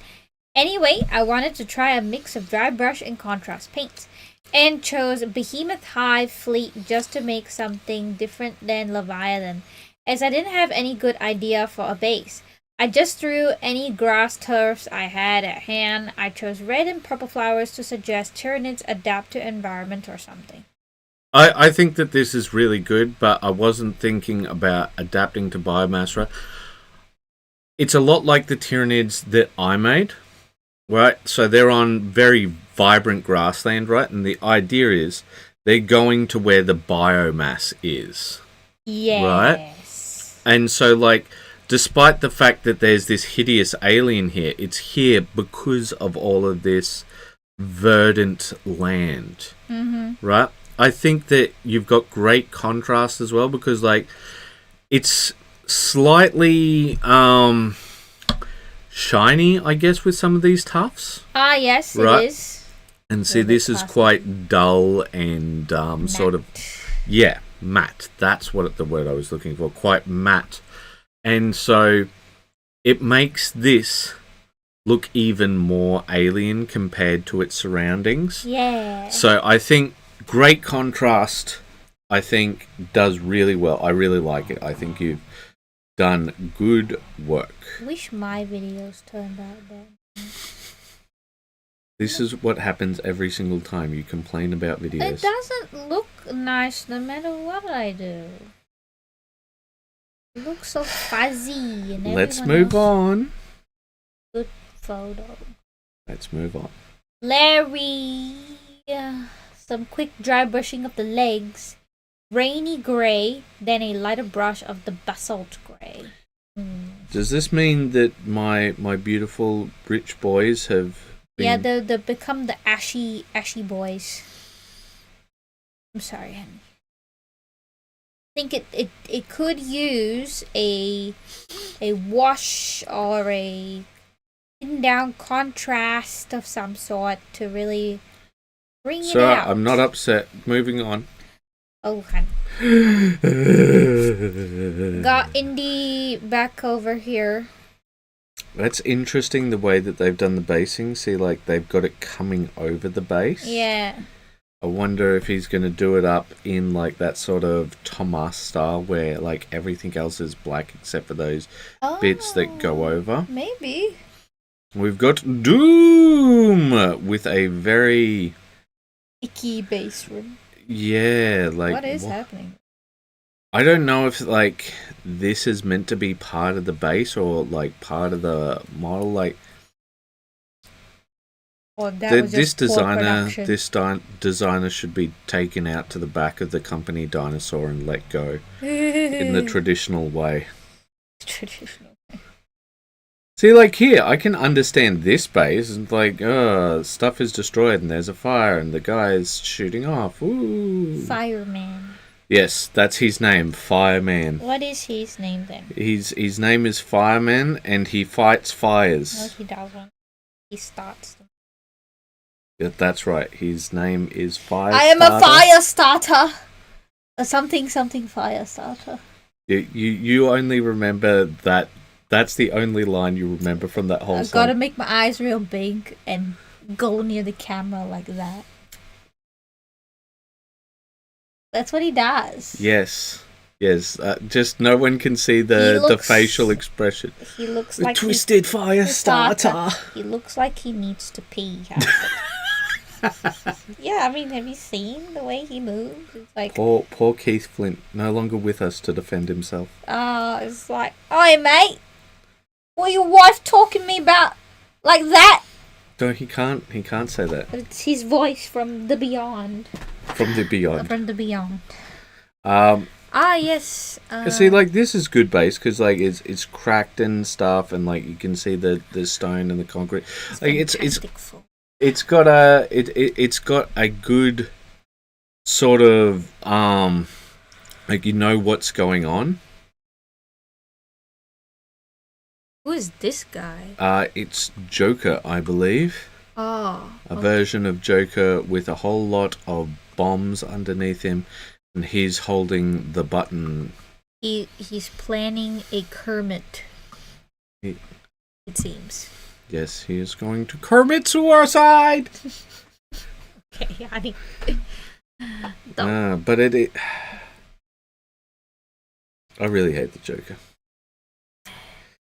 Anyway, I wanted to try a mix of dry brush and contrast paints, and chose Behemoth Hive Fleet just to make something different than Leviathan, as I didn't have any good idea for a base. I just threw any grass turfs I had at hand. I chose red and purple flowers to suggest Tyranids adapt to environment or something. I think that this is really good, but I wasn't thinking about adapting to biomass, right? It's a lot like the Tyranids that I made, right? So they're on very vibrant grassland, right? And the idea is they're going to where the biomass is. Yes. Right? And so, like, despite the fact that there's this hideous alien here, it's here because of all of this verdant land. Mm-hmm. Right? I think that you've got great contrast as well because, like, it's slightly shiny, I guess, with some of these tufts. Ah, yes, right? It is. And see, this is quite dull and sort of, yeah, matte. That's what the word I was looking for. Quite matte. And so it makes this look even more alien compared to its surroundings. Yeah. So I think great contrast, I think, does really well. I really like it. I think you've done good work. Wish my videos turned out better. This is what happens every single time you complain about videos. It doesn't look nice no matter what I do. It looks so fuzzy. And let's move on. Good photo. Let's move on. Larry. Some quick dry brushing of the legs. Rainy gray, then a lighter brush of the basalt gray. Does this mean that my beautiful rich boys have been... Yeah, they become the ashy boys. I'm sorry, honey. I think it could use a wash or a thin down contrast of some sort to really bring it out. I'm not upset. Moving on. Oh, honey. Got Indy back over here. That's interesting the way that they've done the basing. See, like, they've got it coming over the base. Yeah. I wonder if he's going to do it up in, like, that sort of Thomas style where, like, everything else is black except for those bits that go over. Maybe. We've got Doom with a very... icky bass room. Yeah, like... What is happening? I don't know if, like, this is meant to be part of the base or, like, part of the model, like... This designer should be taken out to the back of the company dinosaur and let go in the traditional way. Traditional way. See, like here, I can understand this base and like, stuff is destroyed and there's a fire and the guy is shooting off. Ooh. Fireman. Yes, that's his name, Fireman. What is his name then? His name is Fireman and he fights fires. No, he doesn't. He starts them. Yeah, that's right. His name is Fire. I am a fire starter. Something fire starter. You only remember that. That's the only line you remember from that whole song. I've got to make my eyes real big and go near the camera like that. That's what he does. Yes. Just no one can see the facial expression. He looks the like twisted fire starter. He looks like he needs to pee. Yeah, I mean, have you seen the way he moves? It's like poor Keith Flint, no longer with us to defend himself. It's like, oi mate, what your wife talking to me about like that? No, he can't say that. But it's his voice from the beyond. From the beyond. From the beyond. Yes. See, like, this is good bass because, like, it's cracked and stuff, and like you can see the stone and the concrete. Like it's got a good sort of like, you know what's going on. Who is this guy? It's Joker, I believe. A version of Joker with a whole lot of bombs underneath him, and he's holding the button. He's planning a Kermit. It seems. Yes, he is going to Kermit suicide. Okay, honey. But I really hate the Joker.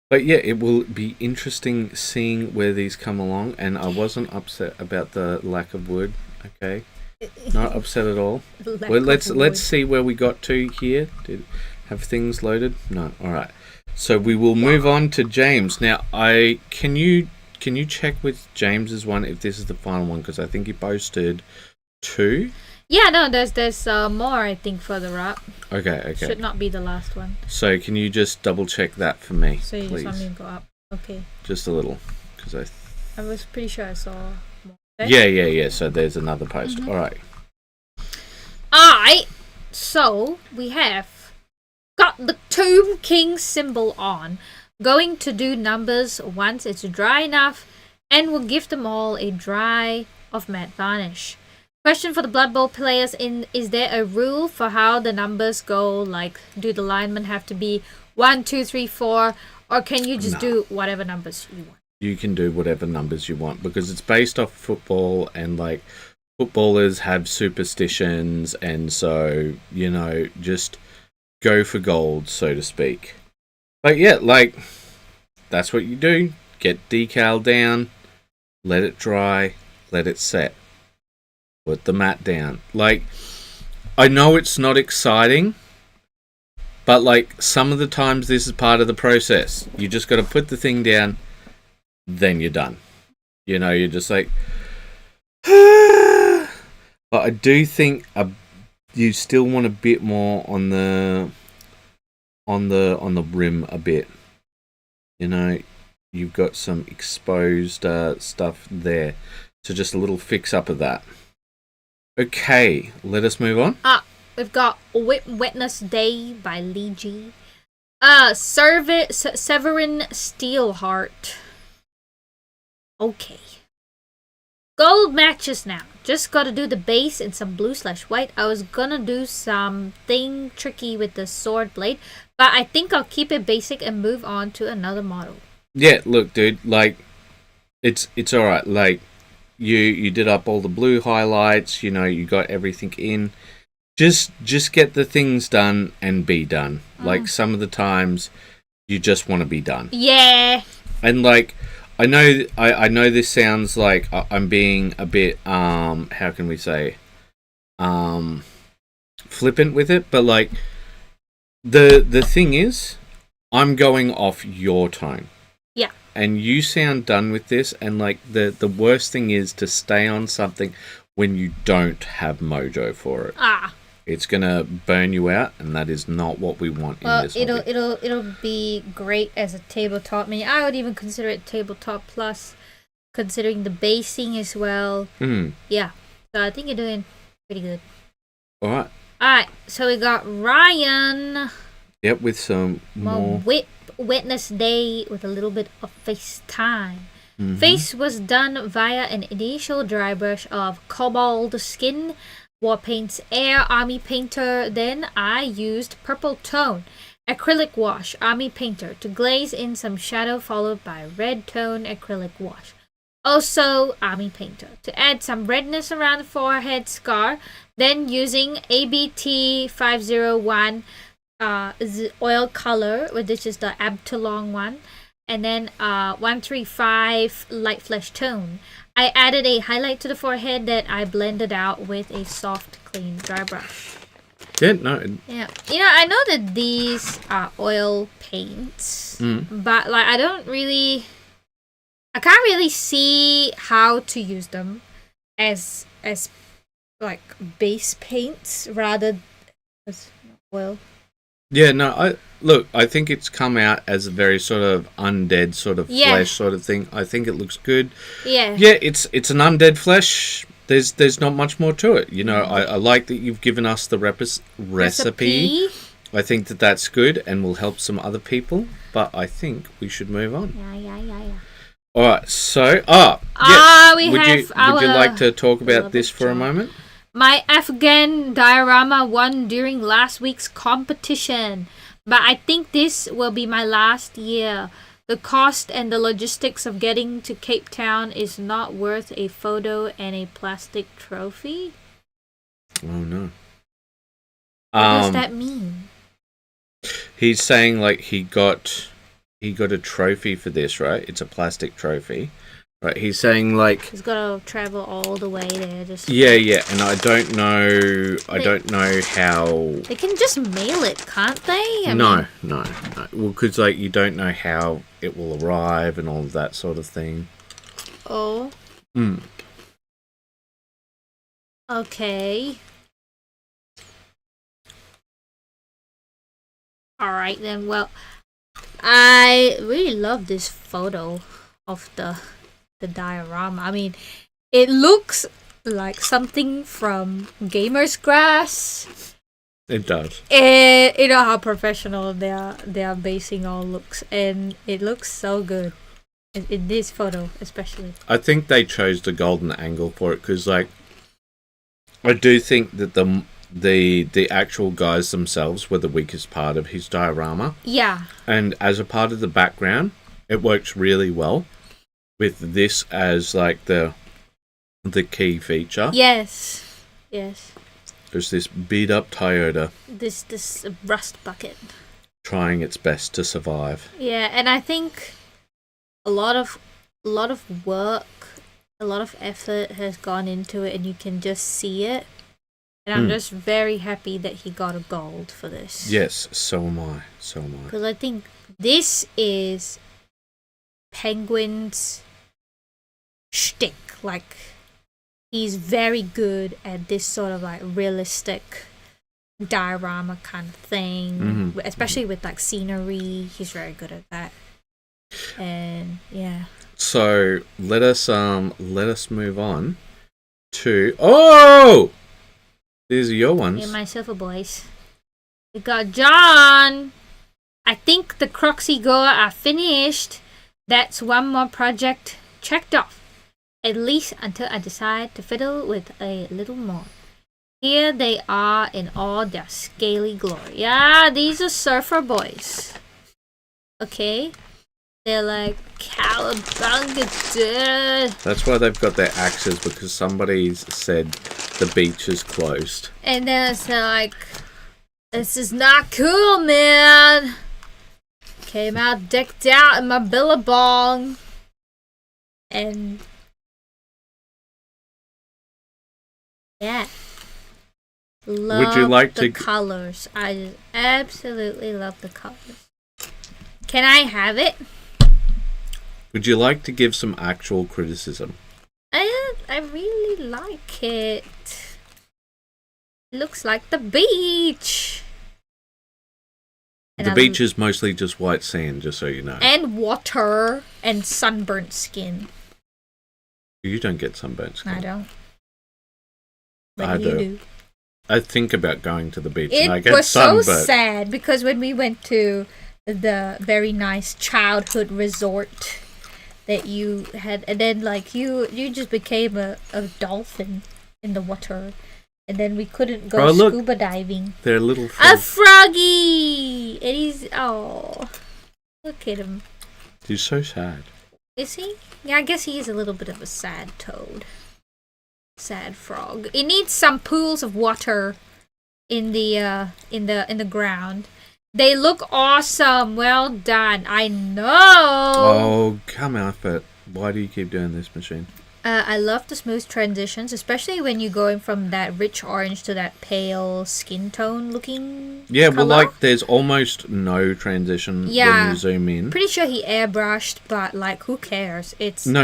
But yeah, it will be interesting seeing where these come along, and I wasn't upset about the lack of wood. Okay, not upset at all. Well, let's see where we got to here. Have things loaded? No. All right. So we will move on to James. Now, can you check with James's one if this is the final one, because I think he posted 2. Yeah, no, there's more, I think, further up. Okay. Should not be the last one. So can you just double check that for me, so you please? just want me to go up? Okay. Just a little, because I was pretty sure I saw more. Okay? Yeah. So there's another post. Mm-hmm. All right. So we have got the Tomb King symbol on. Going to do numbers once it's dry enough, and we'll give them all a dry of matte varnish. Question for the Blood Bowl players: is there a rule for how the numbers go? Like, do the linemen have to be 1, 2, 3, 4, or can you just do whatever numbers you want? You can do whatever numbers you want because it's based off football, and like footballers have superstitions, and so just go for gold, so to speak. But yeah, like that's what you do. Get decal down, let it dry, let it set. Put the mat down. Like, I know it's not exciting, but like some of the times this is part of the process. You just got to put the thing down, then you're done. You're just like, But I do think you still want a bit more on the rim a bit. You know, you've got some exposed stuff there, so just a little fix up of that. Okay, let us move on. We've got Witness Day by Lee G. Severin Steelheart. Okay. Gold matches now. Just gotta do the base in some blue/white. I was gonna do something tricky with the sword blade, but I think I'll keep it basic and move on to another model. Yeah, look, dude, like, it's alright. Like, you did up all the blue highlights, you know, you got everything in. Just get the things done and be done. Like, some of the times, you just want to be done. Yeah. And, like, I know this sounds like I'm being a bit, how can we say, flippant with it, but, like, the thing is, I'm going off your tone. Yeah. And you sound done with this, and, like, the worst thing is to stay on something when you don't have mojo for it. It's gonna burn you out, and that is not what we want in this hobby. It'll be great as a tabletop. I mean, I would even consider it tabletop plus, considering the basing as well. Yeah, so I think you're doing pretty good. All right. So we got Ryan. Yep, with some more Witness Day with a little bit of FaceTime. Face was done via an initial dry brush of cobalt skin. War Paint's Air Army Painter. Then I used Purple Tone Acrylic Wash Army Painter to glaze in some shadow, followed by Red Tone Acrylic Wash. Also Army Painter to add some redness around the forehead scar. Then using ABT 501 oil color, which is the Abtalong one. And then 135 Light Flesh Tone. I added a highlight to the forehead that I blended out with a soft, clean dry brush. Yeah, no. Yeah. You know, I know that these are oil paints, but, like, I can't really see how to use them as like, base paints rather as oil. Yeah, no, I think it's come out as a very sort of undead sort of flesh sort of thing. I think it looks good. Yeah. Yeah, it's an undead flesh. There's not much more to it. You know, I like that you've given us the recipe. I think that's good and will help some other people. But I think we should move on. Yeah. All right, so would you like to talk about this for a moment? My Afghan diorama won during last week's competition, but I think this will be my last year. The cost and the logistics of getting to Cape Town is not worth a photo and a plastic trophy. Oh no. What does that mean? He's saying, like, he got a trophy for this, right? It's a plastic trophy. Right, he's saying, like, he's got to travel all the way there. Yeah, and I don't know how. They can just mail it, can't they? No. Well, because, like, you don't know how it will arrive and all of that sort of thing. Oh. Okay. All right then. Well, I really love this photo of the diorama. I mean, it looks like something from Gamer's Grass. It does. And you know how professional their basing all looks, and it looks so good in this photo especially. I think they chose the golden angle for it because, like, I do think that the actual guys themselves were the weakest part of his diorama. Yeah. And as a part of the background, it works really well with this as, like, the key feature. Yes. There's this beat up Toyota. This rust bucket. Trying its best to survive. Yeah, and I think a lot of work, a lot of effort has gone into it, and you can just see it. And I'm just very happy that he got a gold for this. Yes, so am I. Because I think this is Penguin's shtick. Like, he's very good at this sort of like realistic diorama kind of thing, especially with like scenery. He's very good at that. And yeah. So let us move on to these are your ones. Yeah, my silver boys. We got John. I think the Croxy Goa are finished. That's one more project checked off. At least until I decide to fiddle with a little more. Here they are in all their scaly glory. Yeah, these are surfer boys. Okay? They're like cowabunga, dude. That's why they've got their axes, because somebody's said the beach is closed. And then it's like, this is not cool, man. Came out decked out in my billabong. And yeah. Love Would you like the to colors. I just absolutely love the colors. Can I have it? Would you like to give some actual criticism? I really like it. Looks like the beach. The beach is mostly just white sand, just so you know. And water and sunburnt skin. You don't get sunburnt skin. I don't. But I you do. I think about going to the beach It and I get was so sunburnt. sad because when we went to the very nice childhood resort that you had, and then like you just became a dolphin in the water, and then we couldn't go scuba diving. They're little A froggy, and he's look at him. He's so sad. Is he? Yeah, I guess he is a little bit of a sad toad. Sad frog. It needs some pools of water in the ground. They look awesome. Well done. I know. Oh, come off it. Why do you keep doing this, machine? I love the smooth transitions, especially when you're going from that rich orange to that pale skin tone looking Yeah, color. well, like, there's almost no transition when you zoom in. Pretty sure he airbrushed, but, like, who cares? It's... No.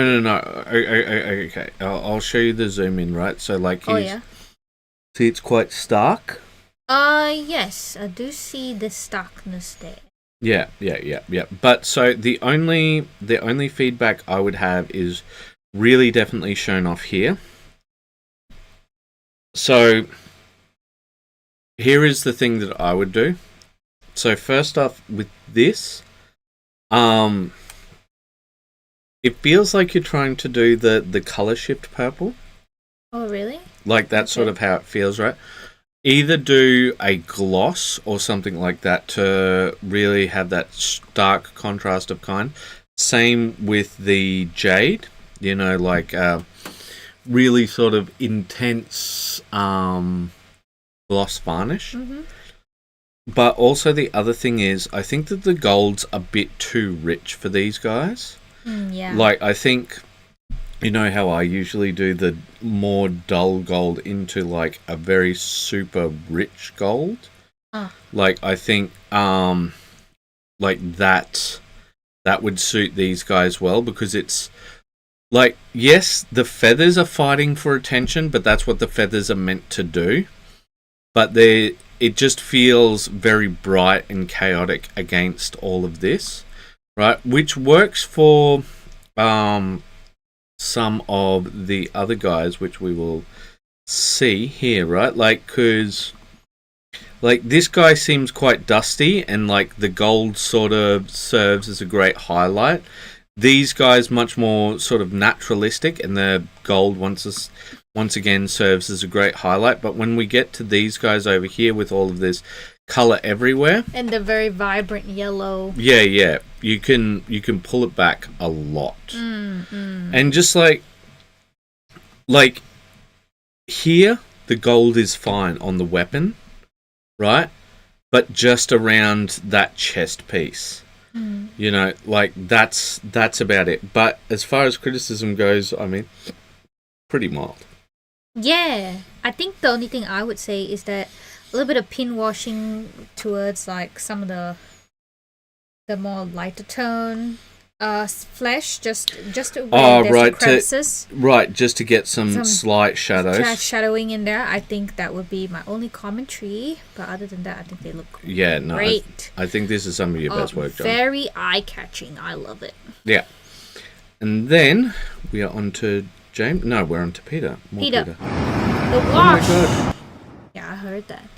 Okay. I'll show you the zoom in, right? So, like, see, it's quite stark. Yes, I do see the starkness there. Yeah. But, so, the only feedback I would have is really definitely shown off here. So here is the thing that I would do. So first off with this, it feels like you're trying to do the color shift purple. Oh, really? Like that's sort of how it feels, right? Either do a gloss or something like that to really have that stark contrast of kind. Same with the jade. You know, like really sort of intense gloss varnish. Mm-hmm. But also the other thing is, I think that the gold's a bit too rich for these guys. Yeah. Like, I think, you know how I usually do the more dull gold into, like, a very super rich gold? Like, I think, like, that would suit these guys well, because it's like, yes, the feathers are fighting for attention, but that's what the feathers are meant to do. But it just feels very bright and chaotic against all of this, right? Which works for some of the other guys, which we will see here, right? Like, because like this guy seems quite dusty, and like the gold sort of serves as a great highlight. These guys much more sort of naturalistic, and the gold once again serves as a great highlight. But when we get to these guys over here with all of this color everywhere, and the very vibrant yellow, yeah, you can pull it back a lot. And just like here, the gold is fine on the weapon, right? But just around that chest piece. You know, like that's about it. But as far as criticism goes, I mean, pretty mild. Yeah, I think the only thing I would say is that a little bit of pin washing towards like some of the more lighter tone flesh just where Oh, there's right, the crevices. Right, just to get some slight shadows. Shadowing in there. I think that would be my only commentary. But other than that, I think they look great. I think this is some of your best work, John. Very eye-catching. I love it. Yeah. And then we are on to James. No, we're on to Peter. Peter. The Oh wash. my God. Yeah, I heard that.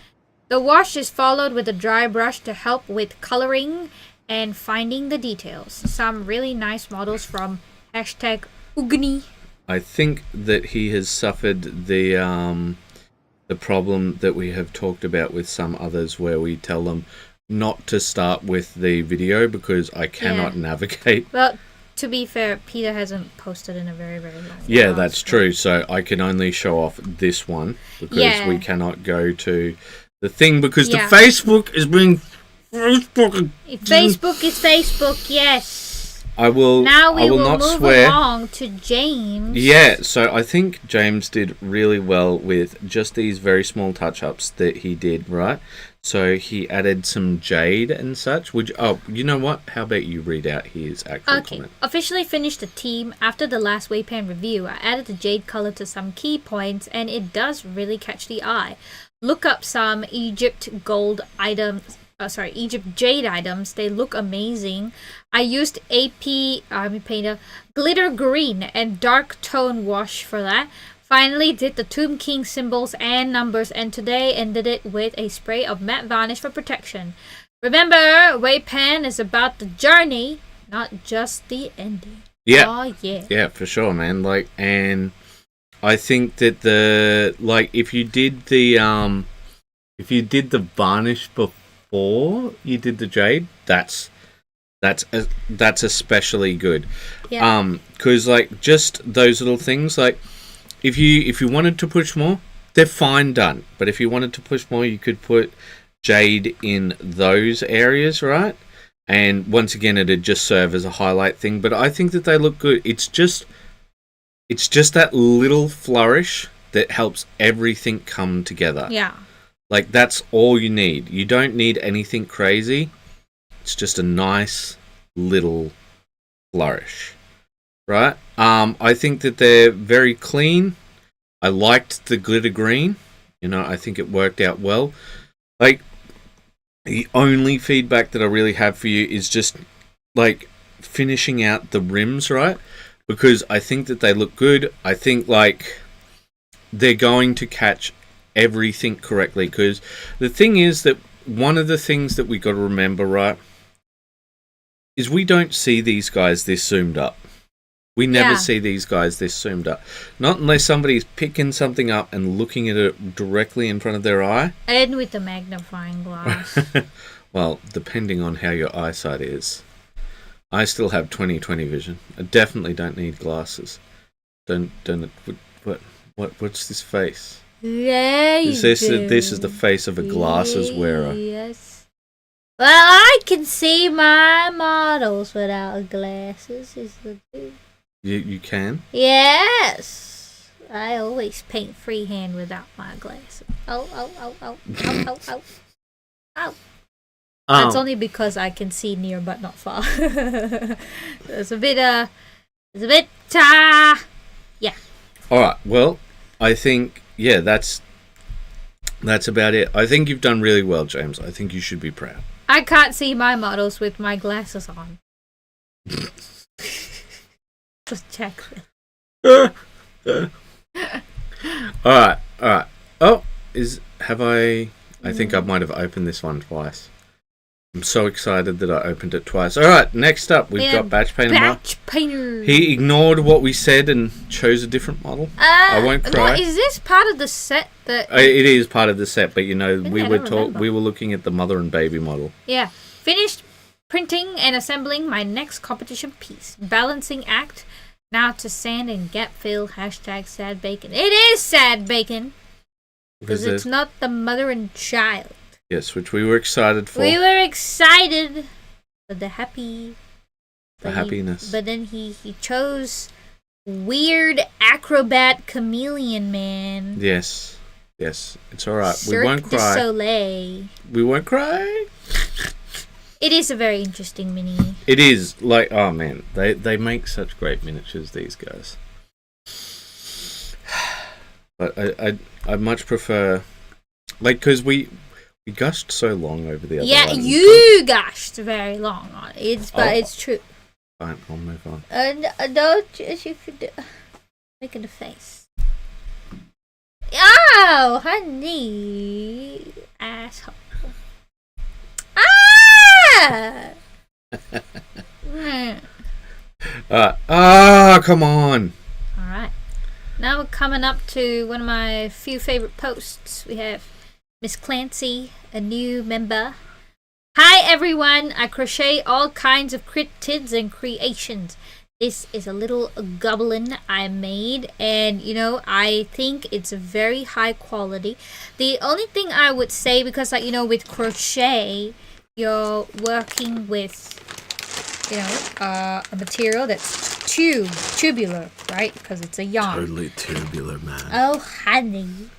The wash is followed with a dry brush to help with coloring and finding the details. Some really nice models from #Ugni. I think that he has suffered the problem that we have talked about with some others, where we tell them not to start with the video because I cannot navigate. Well, to be fair, Peter hasn't posted in a very, very long time. Yeah, that's true. So I can only show off this one because we cannot go to the thing because the Facebook is being Facebook is Facebook, yes. I will not move swear. along to James. Yeah, so I think James did really well with just these very small touch-ups that he did, right? So he added some jade and such. You know what? How about you read out his actual comment? Officially finished the team. After the last WAYPN review, I added the jade color to some key points, and it does really catch the eye. Look up some Egypt jade items. They look amazing. I used AP Army Painter Glitter Green and Dark Tone Wash for that. Finally did the Tomb King symbols and numbers, and today ended it with a spray of matte varnish for protection. Remember, WAYPN is about the journey, not just the ending. Yeah. Oh, yeah. Yeah, for sure, man. And I think that if you did the varnish before you did the jade, that's especially good. Yeah. Because just those little things, if you wanted to push more, they're fine done. But if you wanted to push more, you could put jade in those areas, right? And once again, it'd just serve as a highlight thing. But I think that they look good. It's just that little flourish that helps everything come together. Yeah. That's all you need. You don't need anything crazy. It's just a nice little flourish, right? I think that they're very clean. I liked the glitter green. I think it worked out well. The only feedback that I really have for you is just finishing out the rims, right? Because I think that they look good. I think they're going to catch everything correctly. Because the thing is that one of the things that we got to remember, right, is we don't see these guys this zoomed up. We never see these guys this zoomed up. Not unless somebody's picking something up and looking at it directly in front of their eye. And with the magnifying glass. Well, depending on how your eyesight is. I still have 20/20 vision. I definitely don't need glasses. What's this face? This is the face of a glasses wearer. Yes. Well, I can see my models without glasses. Is the thing. You can? Yes. I always paint freehand without my glasses. Oh. That's only because I can see near but not far. It's a bit yeah. Alright, well, I think, that's about it. I think you've done really well, James. I think you should be proud. I can't see my models with my glasses on. Just check this. Alright. Oh, I think I might have opened this one twice. I'm so excited that I opened it twice. Alright, next up we've got Batch Painter. Batch Painter. He ignored what we said and chose a different model. I won't cry. No, is this part of the set that it is part of the set, but we were looking at the mother and baby model. Yeah. Finished printing and assembling my next competition piece. Balancing act. Now to sand and gap fill. #SadBacon. It is sad bacon. Because it's not the mother and child. Yes, which we were excited for. We were excited for the happiness. But then he chose weird acrobat chameleon man. Yes. It's alright. We Cirque won't du cry. Soleil. We won't cry. It is a very interesting mini. It is like, oh man, they make such great miniatures, these guys. But I much prefer, like, because we gushed so long over the other one. Yeah, you gushed very long on it. But it's true. Fine, I'll move on. Don't you could make it a face. Oh, honey, asshole. Come on. Alright. Now we're coming up to one of my few favorite posts. We have Miss Clancy, a new member. Hi everyone, I crochet all kinds of cryptids and creations. This is a little goblin I made, and you know, I think it's very high quality. The only thing I would say, because like, you know, with crochet, you're working with, you know, a material that's tubular, right? Because it's a yarn. Totally tubular, man. Oh, honey.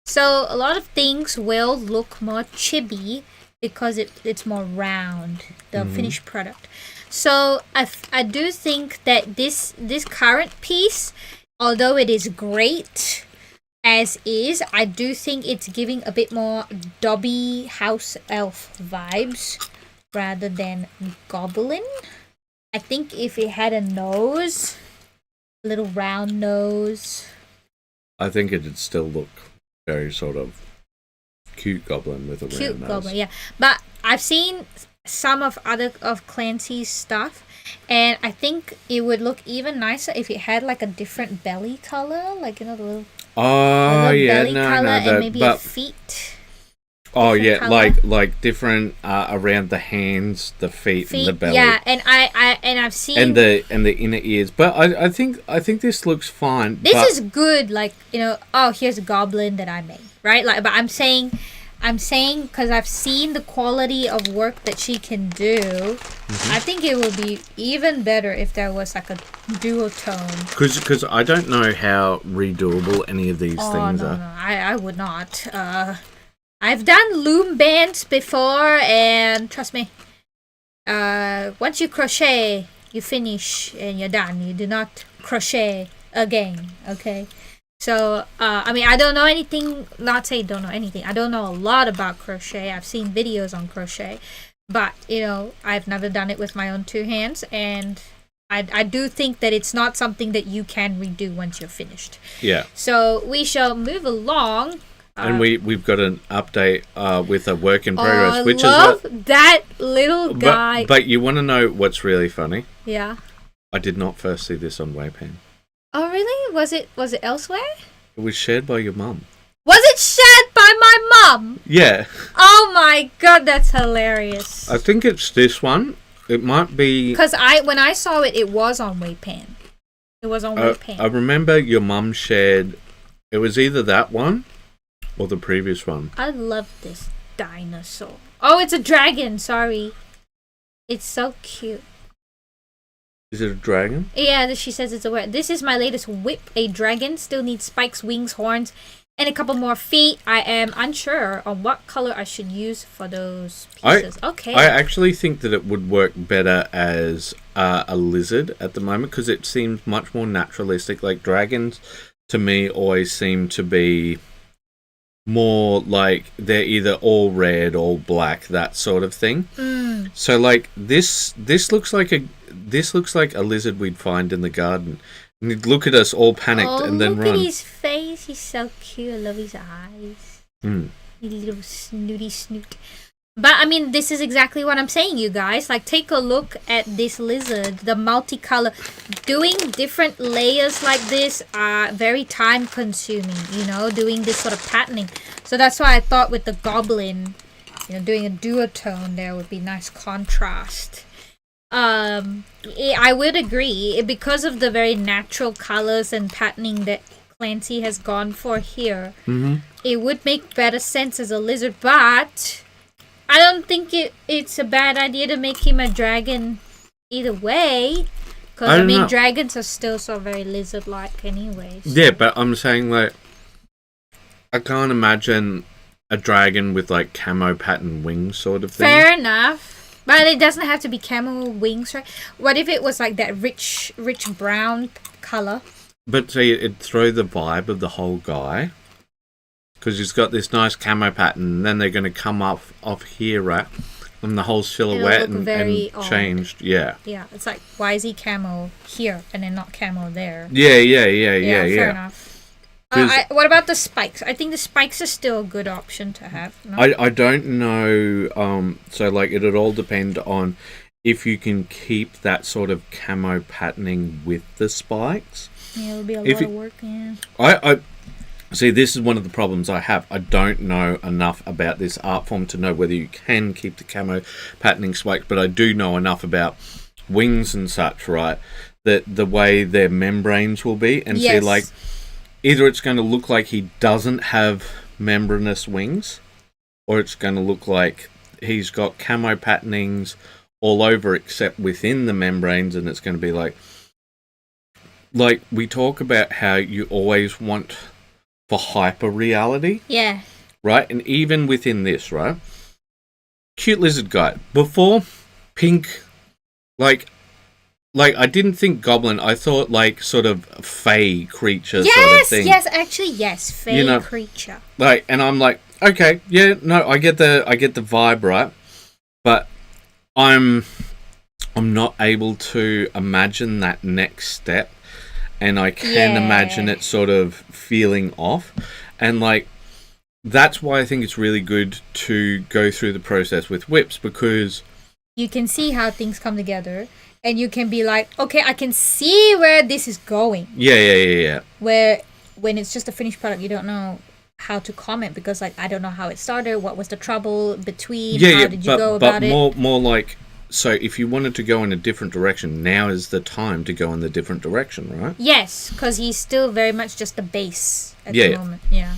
So a lot of things will look more chibi because it's more round, the finished product. So I do think that this current piece, although it is great as is, I do think it's giving a bit more Dobby house elf vibes rather than goblin. I think if it had a nose, a little round nose, I think it'd still look very sort of cute goblin with a round nose. Goblin, yeah. But I've seen some of Clancy's stuff, and I think it would look even nicer if it had like a different belly color, like, you know, the little belly color, and maybe a feet. Oh yeah, color. like different around the hands, the feet, and the belly. Yeah, and I've seen and the inner ears. But I think this looks fine. This is good. Like, you know, oh, here's a goblin that I made, right? Like, but I'm saying because I've seen the quality of work that she can do. I think it would be even better if there was like a dual tone. Because I don't know how redoable any of these things are. No, I would not. I've done loom bands before, and trust me, once you crochet, you finish and you're done. You do not crochet again, okay? So, I mean, I don't know anything, not say don't know anything. I don't know a lot about crochet. I've seen videos on crochet, but, you know, I've never done it with my own two hands, and I do think that it's not something that you can redo once you're finished. Yeah. So, we shall move along. And we've got an update with a work in progress, which is that little guy. But you want to know what's really funny? Yeah. I did not first see this on WAYPN. Oh really? Was it elsewhere? It was shared by your mum. Was it shared by my mum? Yeah. Oh my god, that's hilarious. I think it's this one. It might be because when I saw it, it was on WAYPN. It was on WAYPN. I remember your mum shared. It was either that one. Or the previous one. I love this dinosaur. Oh, it's a dragon. Sorry. It's so cute. Is it a dragon? Yeah, she says it's a word. This is my latest whip. A dragon. Still needs spikes, wings, horns, and a couple more feet. I am unsure on what color I should use for those pieces. Okay. I actually think that it would work better as a lizard at the moment because it seems much more naturalistic. Like dragons, to me, always seem to be more like they're either all red or black, that sort of thing. So like this looks like a lizard we'd find in the garden. And he'd look at us all panicked and then run. Look at his face, he's so cute. I love his eyes. His little snooty snoot. But I mean, this is exactly what I'm saying, you guys. Like, take a look at this lizard, the multicolor. Doing different layers like this are very time consuming, you know, doing this sort of patterning. So that's why I thought with the goblin, you know, doing a duotone there would be nice contrast. I would agree, because of the very natural colors and patterning that Clancy has gone for here, it would make better sense as a lizard, but I don't think it's a bad idea to make him a dragon either way. Because, I mean, dragons are still so very lizard-like anyways. Yeah, but I'm saying, like, I can't imagine a dragon with, like, camo pattern wings sort of thing. Fair enough. But it doesn't have to be camel wings, right? What if it was like that rich brown color? But see, it'd throw the vibe of the whole guy. Because he's got this nice camo pattern, and then they're going to come off here, right? And the whole silhouette and changed. Yeah. Yeah, it's like, why is he camo here and then not camo there? Yeah. Fair enough. What about the spikes? I think the spikes are still a good option to have. No? I don't know. So, like, it'd all depend on if you can keep that sort of camo patterning with the spikes. Yeah, it'll be a lot of work, yeah. I see, this is one of the problems I have. I don't know enough about this art form to know whether you can keep the camo patterning spikes, but I do know enough about wings and such, right? That the way their membranes will be, and see, like, either it's going to look like he doesn't have membranous wings, or it's going to look like he's got camo patternings all over except within the membranes, and it's going to be like we talk about how you always want for hyper reality. Yeah. Right? And even within this, right? Cute lizard guy. Before, pink, like I didn't think goblin. I thought like sort of fey creature sort of thing. Yes, fey creature. Like, and I'm like, okay, yeah, no, I get the vibe, right? But I'm not able to imagine that next step, and I can imagine it sort of feeling off, and like that's why I think it's really good to go through the process with whips, because you can see how things come together. And you can be like, okay, I can see where this is going. Yeah. Where when it's just a finished product, you don't know how to comment because, like, I don't know how it started. What was the trouble between? How did you go about it? But more like, so if you wanted to go in a different direction, now is the time to go in the different direction, right? Yes, because he's still very much just the base at the moment. Yeah.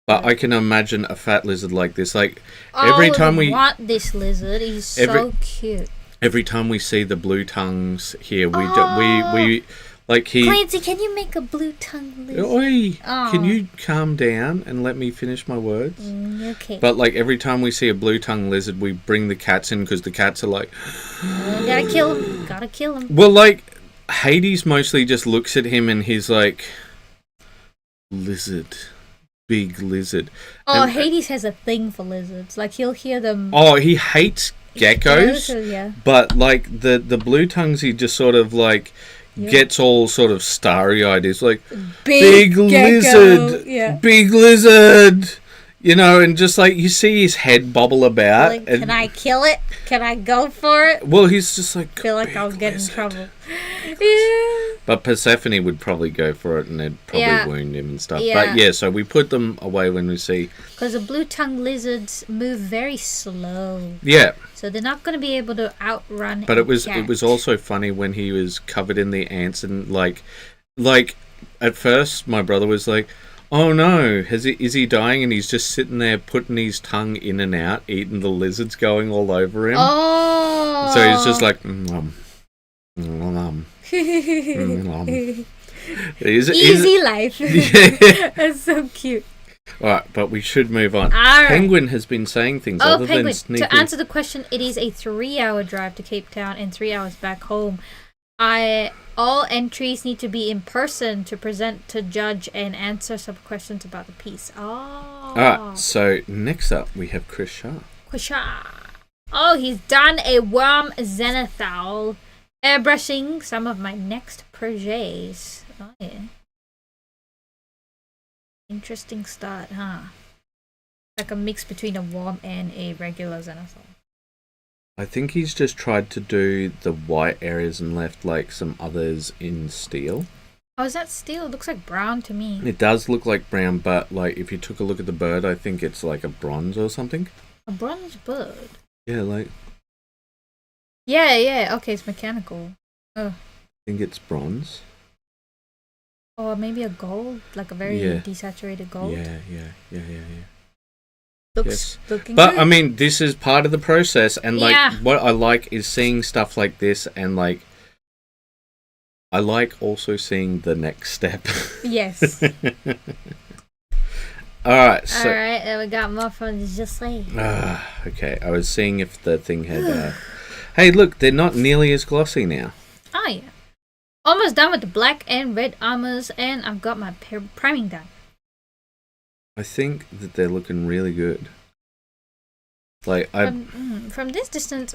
But I can imagine a fat lizard like this. Like every time we want this lizard, he's so cute. Every time we see the blue tongues here, we like he. Clancy, can you make a blue tongue lizard? Oi! Can you calm down and let me finish my words? Okay. But like every time we see a blue tongue lizard, we bring the cats in because the cats are like, gotta kill him. Gotta kill him. Well, like Hades mostly just looks at him and he's like, lizard. Big lizard. Oh, and Hades has a thing for lizards. Like he'll hear them. Oh, he hates geckos, but like the blue tongues, he just sort of like gets all sort of starry-eyed. He's like, big lizard, big lizard, you know, and just like you see his head bobble about. Like, can I kill it? Can I go for it? Well, he's just like, I feel like I'll get in trouble. But Persephone would probably go for it and they'd probably wound him and stuff. But so we put them away when we see. Because the blue-tongued lizards move very slow. Yeah. So they're not going to be able to outrun. But it was also funny when he was covered in the ants and like at first my brother was like, oh no, is he dying? And he's just sitting there putting his tongue in and out, eating the lizards going all over him. Oh. So he's just like, Easy life. That's so cute. Alright, but we should move on. Right. Penguin has been saying things other than sneaking. To answer the question, it is a 3-hour drive to Cape Town and 3 hours back home. All entries need to be in person to present to judge and answer some questions about the piece. Alright, so next up we have Chris Shah. Oh, he's done a worm zenithal. Airbrushing some of my next projets. Oh, yeah. Interesting start, huh? Like a mix between a worm and a regular zenithal. I think he's just tried to do the white areas and left like some others in steel. Oh, is that steel? It looks like brown to me. It does look like brown, but like if you took a look at the bird, I think it's like a bronze or something. A bronze bird? Yeah, like... Yeah, okay, it's mechanical. Oh. I think it's bronze. Or maybe a gold, like a very desaturated gold. Yeah. Looking but good. I mean, this is part of the process, and like what I like is seeing stuff like this, and like I like also seeing the next step. Yes. Alright, so... Alright, and we got more from the Just Say. Okay, I was seeing if the thing had... Hey, look, they're not nearly as glossy now. Oh, yeah. Almost done with the black and red armors, and I've got my priming done. I think that they're looking really good. Like, From this distance...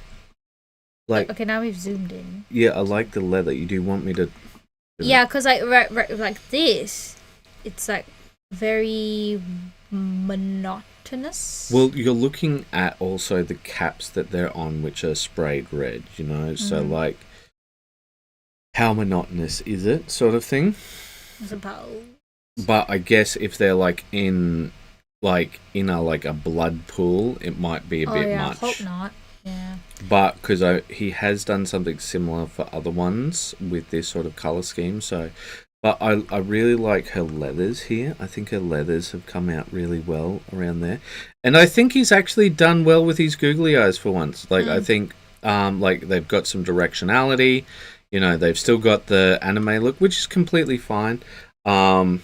Like, okay, now we've zoomed in. Yeah, I like the leather. You do want me to... Yeah, because like this, it's like very monotonous. Well, you're looking at also the caps that they're on, which are sprayed red, you know? So, like, how monotonous is it, sort of thing? I suppose. But I guess if they're, like, in a blood pool, it might be a bit much. I hope not. Yeah. But because he has done something similar for other ones with this sort of color scheme, so. But I really like her leathers here. I think her leathers have come out really well around there, and I think he's actually done well with his googly eyes for once. Like I think, like they've got some directionality. You know, they've still got the anime look, which is completely fine. I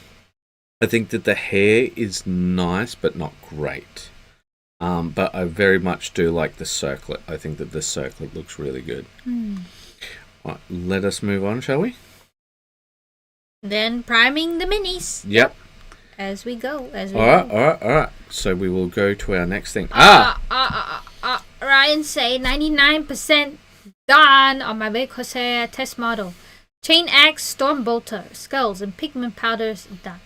think that the hair is nice, but not great. But I very much do like the circlet. I think that the circlet looks really good. Right, let us move on, shall we? Then priming the minis. Yep. As we go. All right. So we will go to our next thing. Ryan say 99% done on my Big Corsair test model. Chain Axe, Storm Bolter, Skulls, and Pigment Powders done.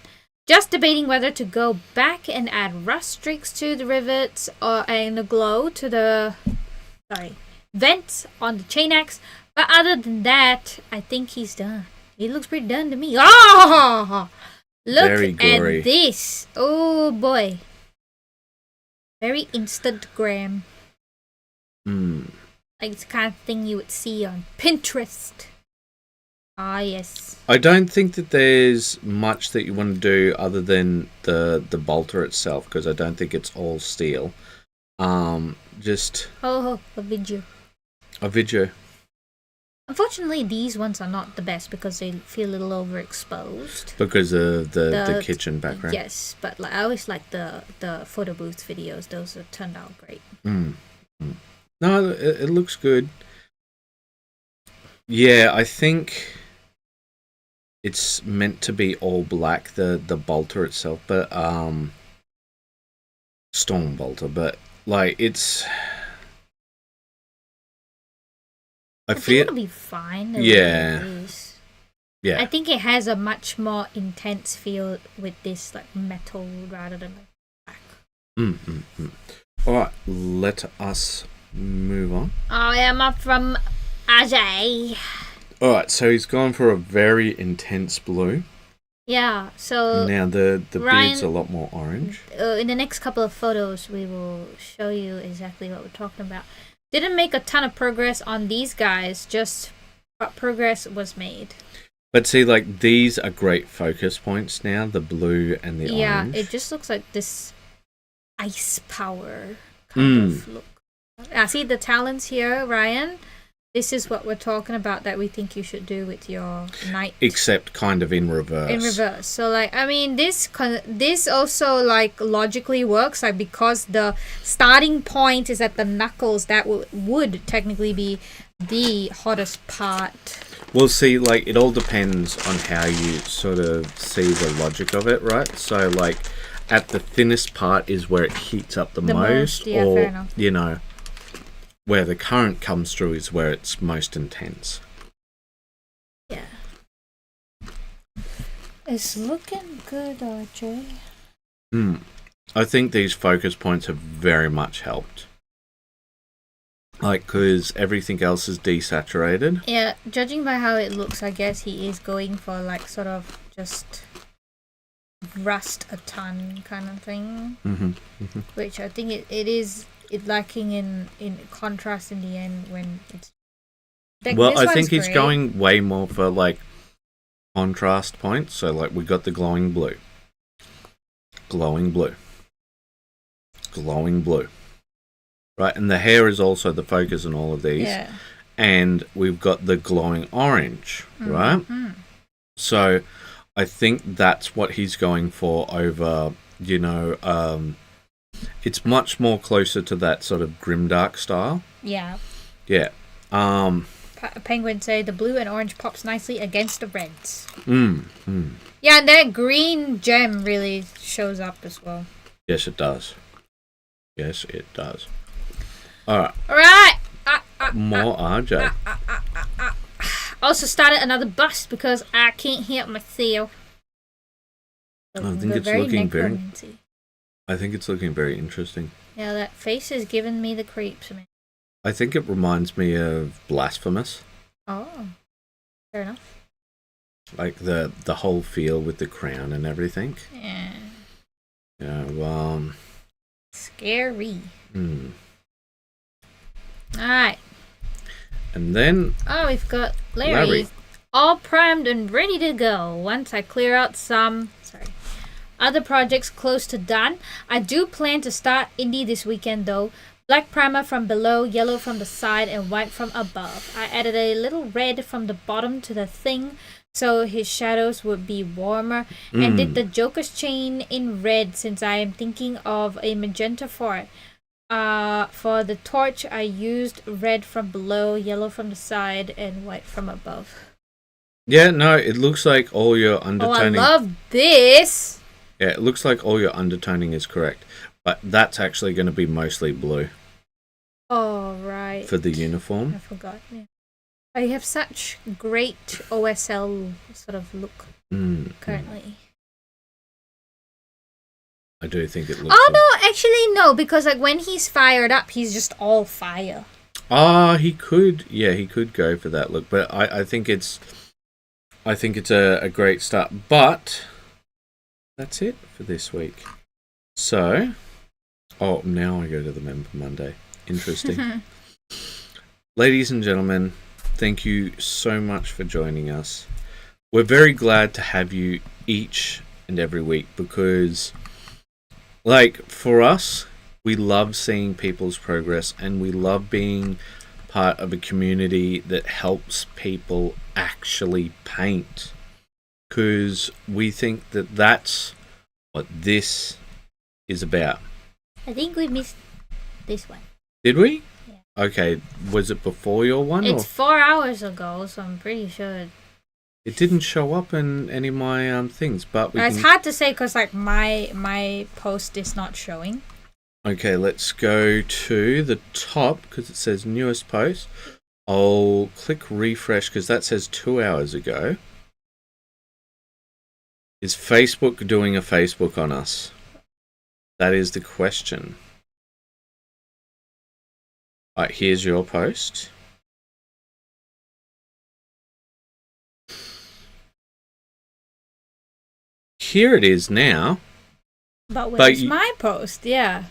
Just debating whether to go back and add rust streaks to the rivets and the glow to the vents on the Chain Axe. But other than that, I think he's done. He looks pretty done to me. Oh! Look at this. Oh boy. Very Instagram. Like it's the kind of thing you would see on Pinterest. Ah, yes. I don't think that there's much that you want to do other than the bolter itself, because I don't think it's all steel. Just... Oh, a video. A video. Unfortunately, these ones are not the best because they feel a little overexposed. Because of the kitchen background? Yes, but like, I always like the photo booth videos. Those have turned out great. No, it looks good. Yeah, I think it's meant to be all black, the bolter itself, but Storm Bolter, but like it's... I feel it'll be fine. Yeah. I think it has a much more intense feel with this like metal rather than black. Alright, let us move on. I am up from Ajay. Alright, so he's gone for a very intense blue. Yeah, so... Now the Ryan, beard's a lot more orange. In the next couple of photos, we will show you exactly what we're talking about. Didn't make a ton of progress on these guys, just progress was made. But see, like, these are great focus points now, the blue and the orange. Yeah, it just looks like this ice power kind of look. See the talents here, Ryan? This is what we're talking about that we think you should do with your knight. Except kind of in reverse. In reverse. So, like, I mean, this also, like, logically works. Like, because the starting point is at the knuckles, that would technically be the hottest part. Well, see, like, it all depends on how you sort of see the logic of it, right? So, like, at the thinnest part is where it heats up the most. Yeah, or, fair enough. You know, where the current comes through is where it's most intense. Yeah. It's looking good, RJ. I think these focus points have very much helped. Like, because everything else is desaturated. Yeah, judging by how it looks, I guess he is going for, like, sort of just rust a ton kind of thing. Which I think it is lacking in contrast in the end when it's... Well, I think he's going way more for, like, contrast points. So, like, we got the glowing blue. Glowing blue. Glowing blue. Right, and the hair is also the focus in all of these. Yeah. And we've got the glowing orange, right? So I think that's what he's going for over You know, it's much more closer to that sort of grimdark style. Yeah. Yeah. Penguin say the blue and orange pops nicely against the reds. Mm. Yeah, and that green gem really shows up as well. Yes, it does. Yes, it does. All right. All right. More RJ. Also started another bust because I can't help myself. I think it's looking very. I think it's looking very interesting. Yeah, that face is giving me the creeps, man. I think it reminds me of Blasphemous. Oh, fair enough. Like the whole feel with the crown and everything. Yeah. Yeah. Scary. Hmm. All right. And then... Oh, we've got Larry. All primed and ready to go. Once I clear out some... other projects close to done. I do plan to start indie this weekend though. Black primer from below, yellow from the side, and white from above. I added a little red from the bottom to the thing so his shadows would be warmer. And did the Joker's chain in red since I am thinking of a magenta for it. For the torch, I used red from below, yellow from the side, and white from above. Yeah, no, it looks like all your undertoning... Oh, I love this! Yeah, it looks like all your undertoning is correct. But that's actually going to be mostly blue. Oh, right. For the uniform. I forgot, yeah. I have such great OSL sort of look currently. I do think it looks... Oh, no, actually, no, because like when he's fired up, he's just all fire. He could. Yeah, he could go for that look. But I think it's... I think it's a great start. But that's it for this week. So... Oh, now I go to the Member Monday. Interesting. Ladies and gentlemen, thank you so much for joining us. We're very glad to have you each and every week because, like, for us, we love seeing people's progress and we love being part of a community that helps people actually paint because we think that that's what this is about. I think we missed this one. Did we? Yeah. Okay. Was it before your one? It's 4 hours ago, so I'm pretty sure. It didn't show up in any of my things, but it's hard to say because like my post is not showing. Okay, let's go to the top because it says newest post. I'll click refresh because that says 2 hours ago. Is Facebook doing a Facebook on us? That is the question. Alright, here's your post. Here it is now. But where's my post? Yeah.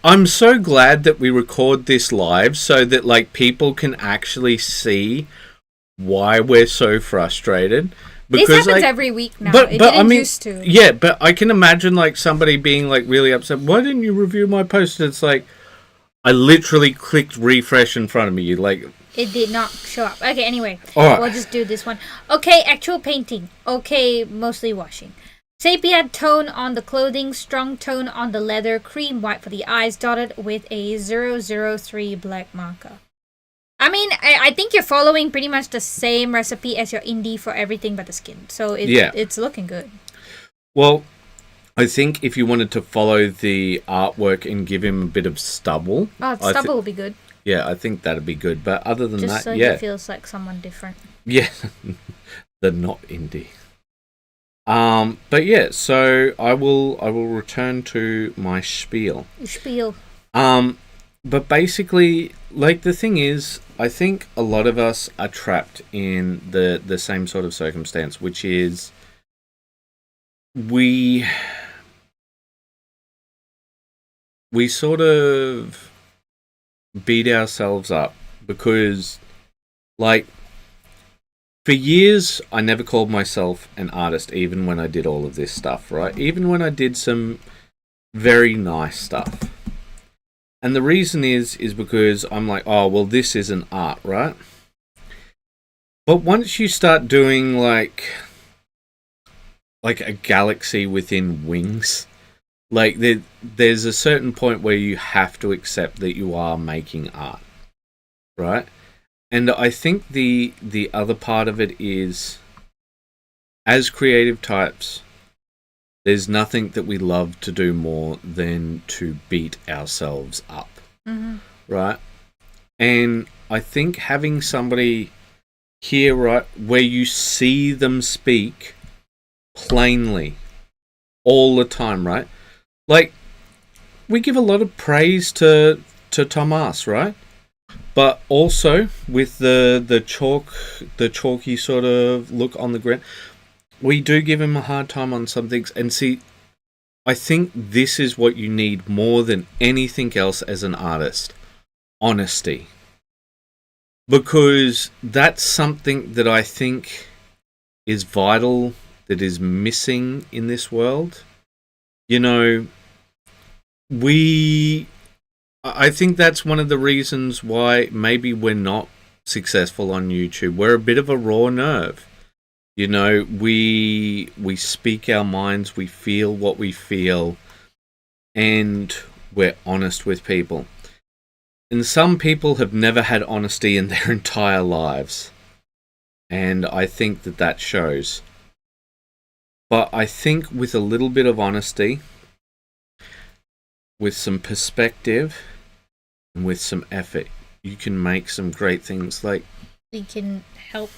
I'm so glad that we record this live so that like people can actually see why we're so frustrated. Because, this happens every week now. But I mean, used to. Yeah, but I can imagine like somebody being like really upset. Why didn't you review my post? It's like I literally clicked refresh in front of me. Like it did not show up. Okay, anyway, right. We'll just do this one. Okay, actual painting. Okay, mostly washing. Sepia tone on the clothing, strong tone on the leather, cream white for the eyes, dotted with a 003 black marker. I mean, I think you're following pretty much the same recipe as your indie for everything but the skin. So it's looking good. Well, I think if you wanted to follow the artwork and give him a bit of stubble. Oh, stubble would be good. Yeah, I think that'd be good. But other than just that, so yeah. He feels like someone different. Yeah, the not indie. But yeah, so I will return to my spiel. But basically, like the thing is, I think a lot of us are trapped in the same sort of circumstance, which is we sort of beat ourselves up because, like, for years, I never called myself an artist, even when I did all of this stuff, right? Even when I did some very nice stuff. And the reason is because I'm like, oh, well, this isn't art, right? But once you start doing, like, like a galaxy within wings. Like there's a certain point where you have to accept that you are making art, right? And I think the other part of it is, as creative types, there's nothing that we love to do more than to beat ourselves up, right? And I think having somebody here, right, where you see them speak plainly all the time, right? Like, we give a lot of praise to Tomas, right? But also with the chalky sort of look on the ground, we do give him a hard time on some things. And see, I think this is what you need more than anything else as an artist: honesty. Because that's something that I think is vital, that is missing in this world. You know, I think that's one of the reasons why maybe we're not successful on YouTube. We're a bit of a raw nerve. You know, we speak our minds, we feel what we feel, and we're honest with people. And some people have never had honesty in their entire lives. And I think that shows. But I think with a little bit of honesty, with some perspective, and with some effort, you can make some great things. Like, we can help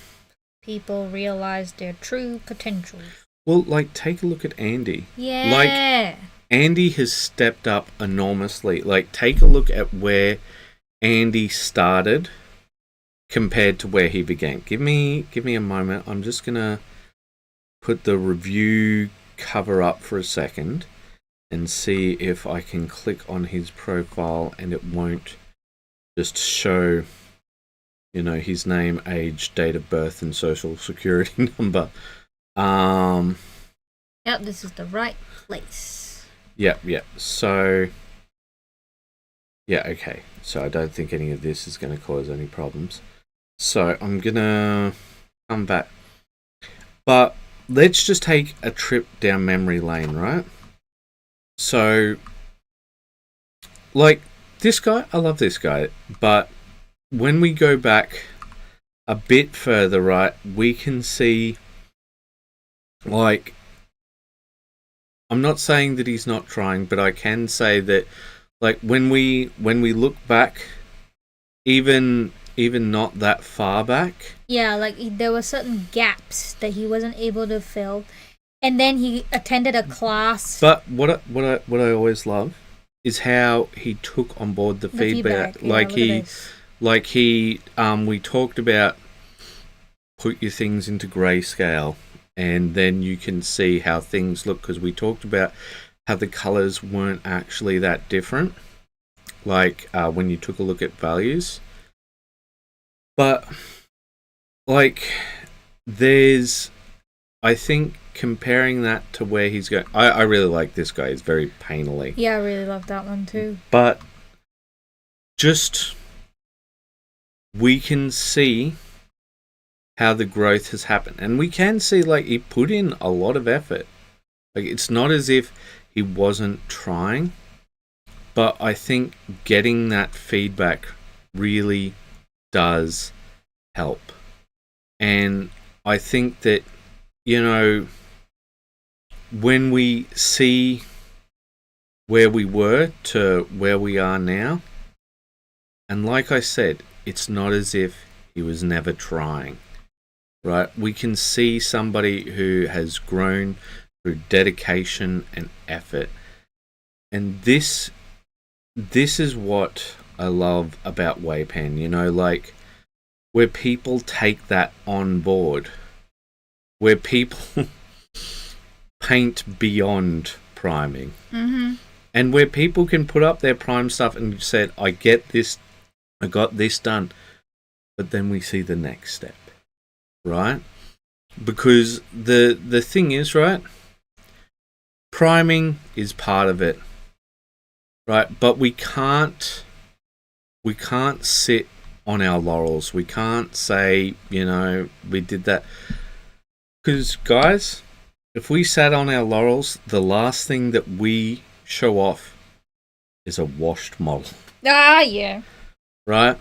people realize their true potential. Well, like, take a look at Andy. Yeah. Like, Andy has stepped up enormously. Like, take a look at where Andy started compared to where he began. Give me a moment. I'm just gonna put the review cover up for a second and see if I can click on his profile and it won't just show, you know, his name, age, date of birth, and social security number. Yep, this is the right place. Yep. So, yeah, okay. So I don't think any of this is going to cause any problems. So I'm going to come back. But let's just take a trip down memory lane, right? So, like, this guy, I love this guy. But when we go back a bit further, right, we can see, like, I'm not saying that he's not trying, but I can say that, like, when we look back, even not that far back. Yeah, like there were certain gaps that he wasn't able to fill, and then he attended a class. But what I always love is how he took on board the feedback. Yeah, we talked about put your things into grayscale, and then you can see how things look, because we talked about how the colors weren't actually that different, like when you took a look at values. But, like, there's, I think, comparing that to where he's going, I really like this guy. He's very painterly. Yeah, I really love that one too. But just, we can see how the growth has happened. And we can see, like, he put in a lot of effort. Like, it's not as if he wasn't trying. But I think getting that feedback really does help. And I think that, you know, when we see where we were to where we are now, and like I said, it's not as if he was never trying, right? We can see somebody who has grown through dedication and effort. And this is what I love about WAYPN, you know, like, where people take that on board, where people paint beyond priming, and where people can put up their prime stuff and said, I get this, I got this done, but then we see the next step, right? Because the thing is, right, priming is part of it, right? But we can't sit on our laurels. We can't say, you know, we did that. Because, guys, If we sat on our laurels, the last thing that we show off is a washed model. Ah, yeah. Right?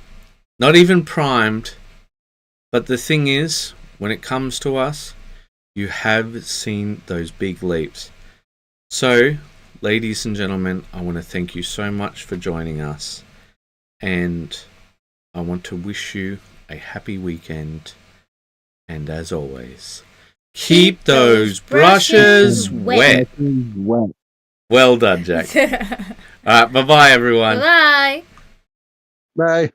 Not even primed. But the thing is, when it comes to us, you have seen those big leaps. So, ladies and gentlemen, I want to thank you so much for joining us. And I want to wish you a happy weekend. And as always, keep those brushes wet. Well done, Jack. All right, bye-bye, everyone. Bye. Bye.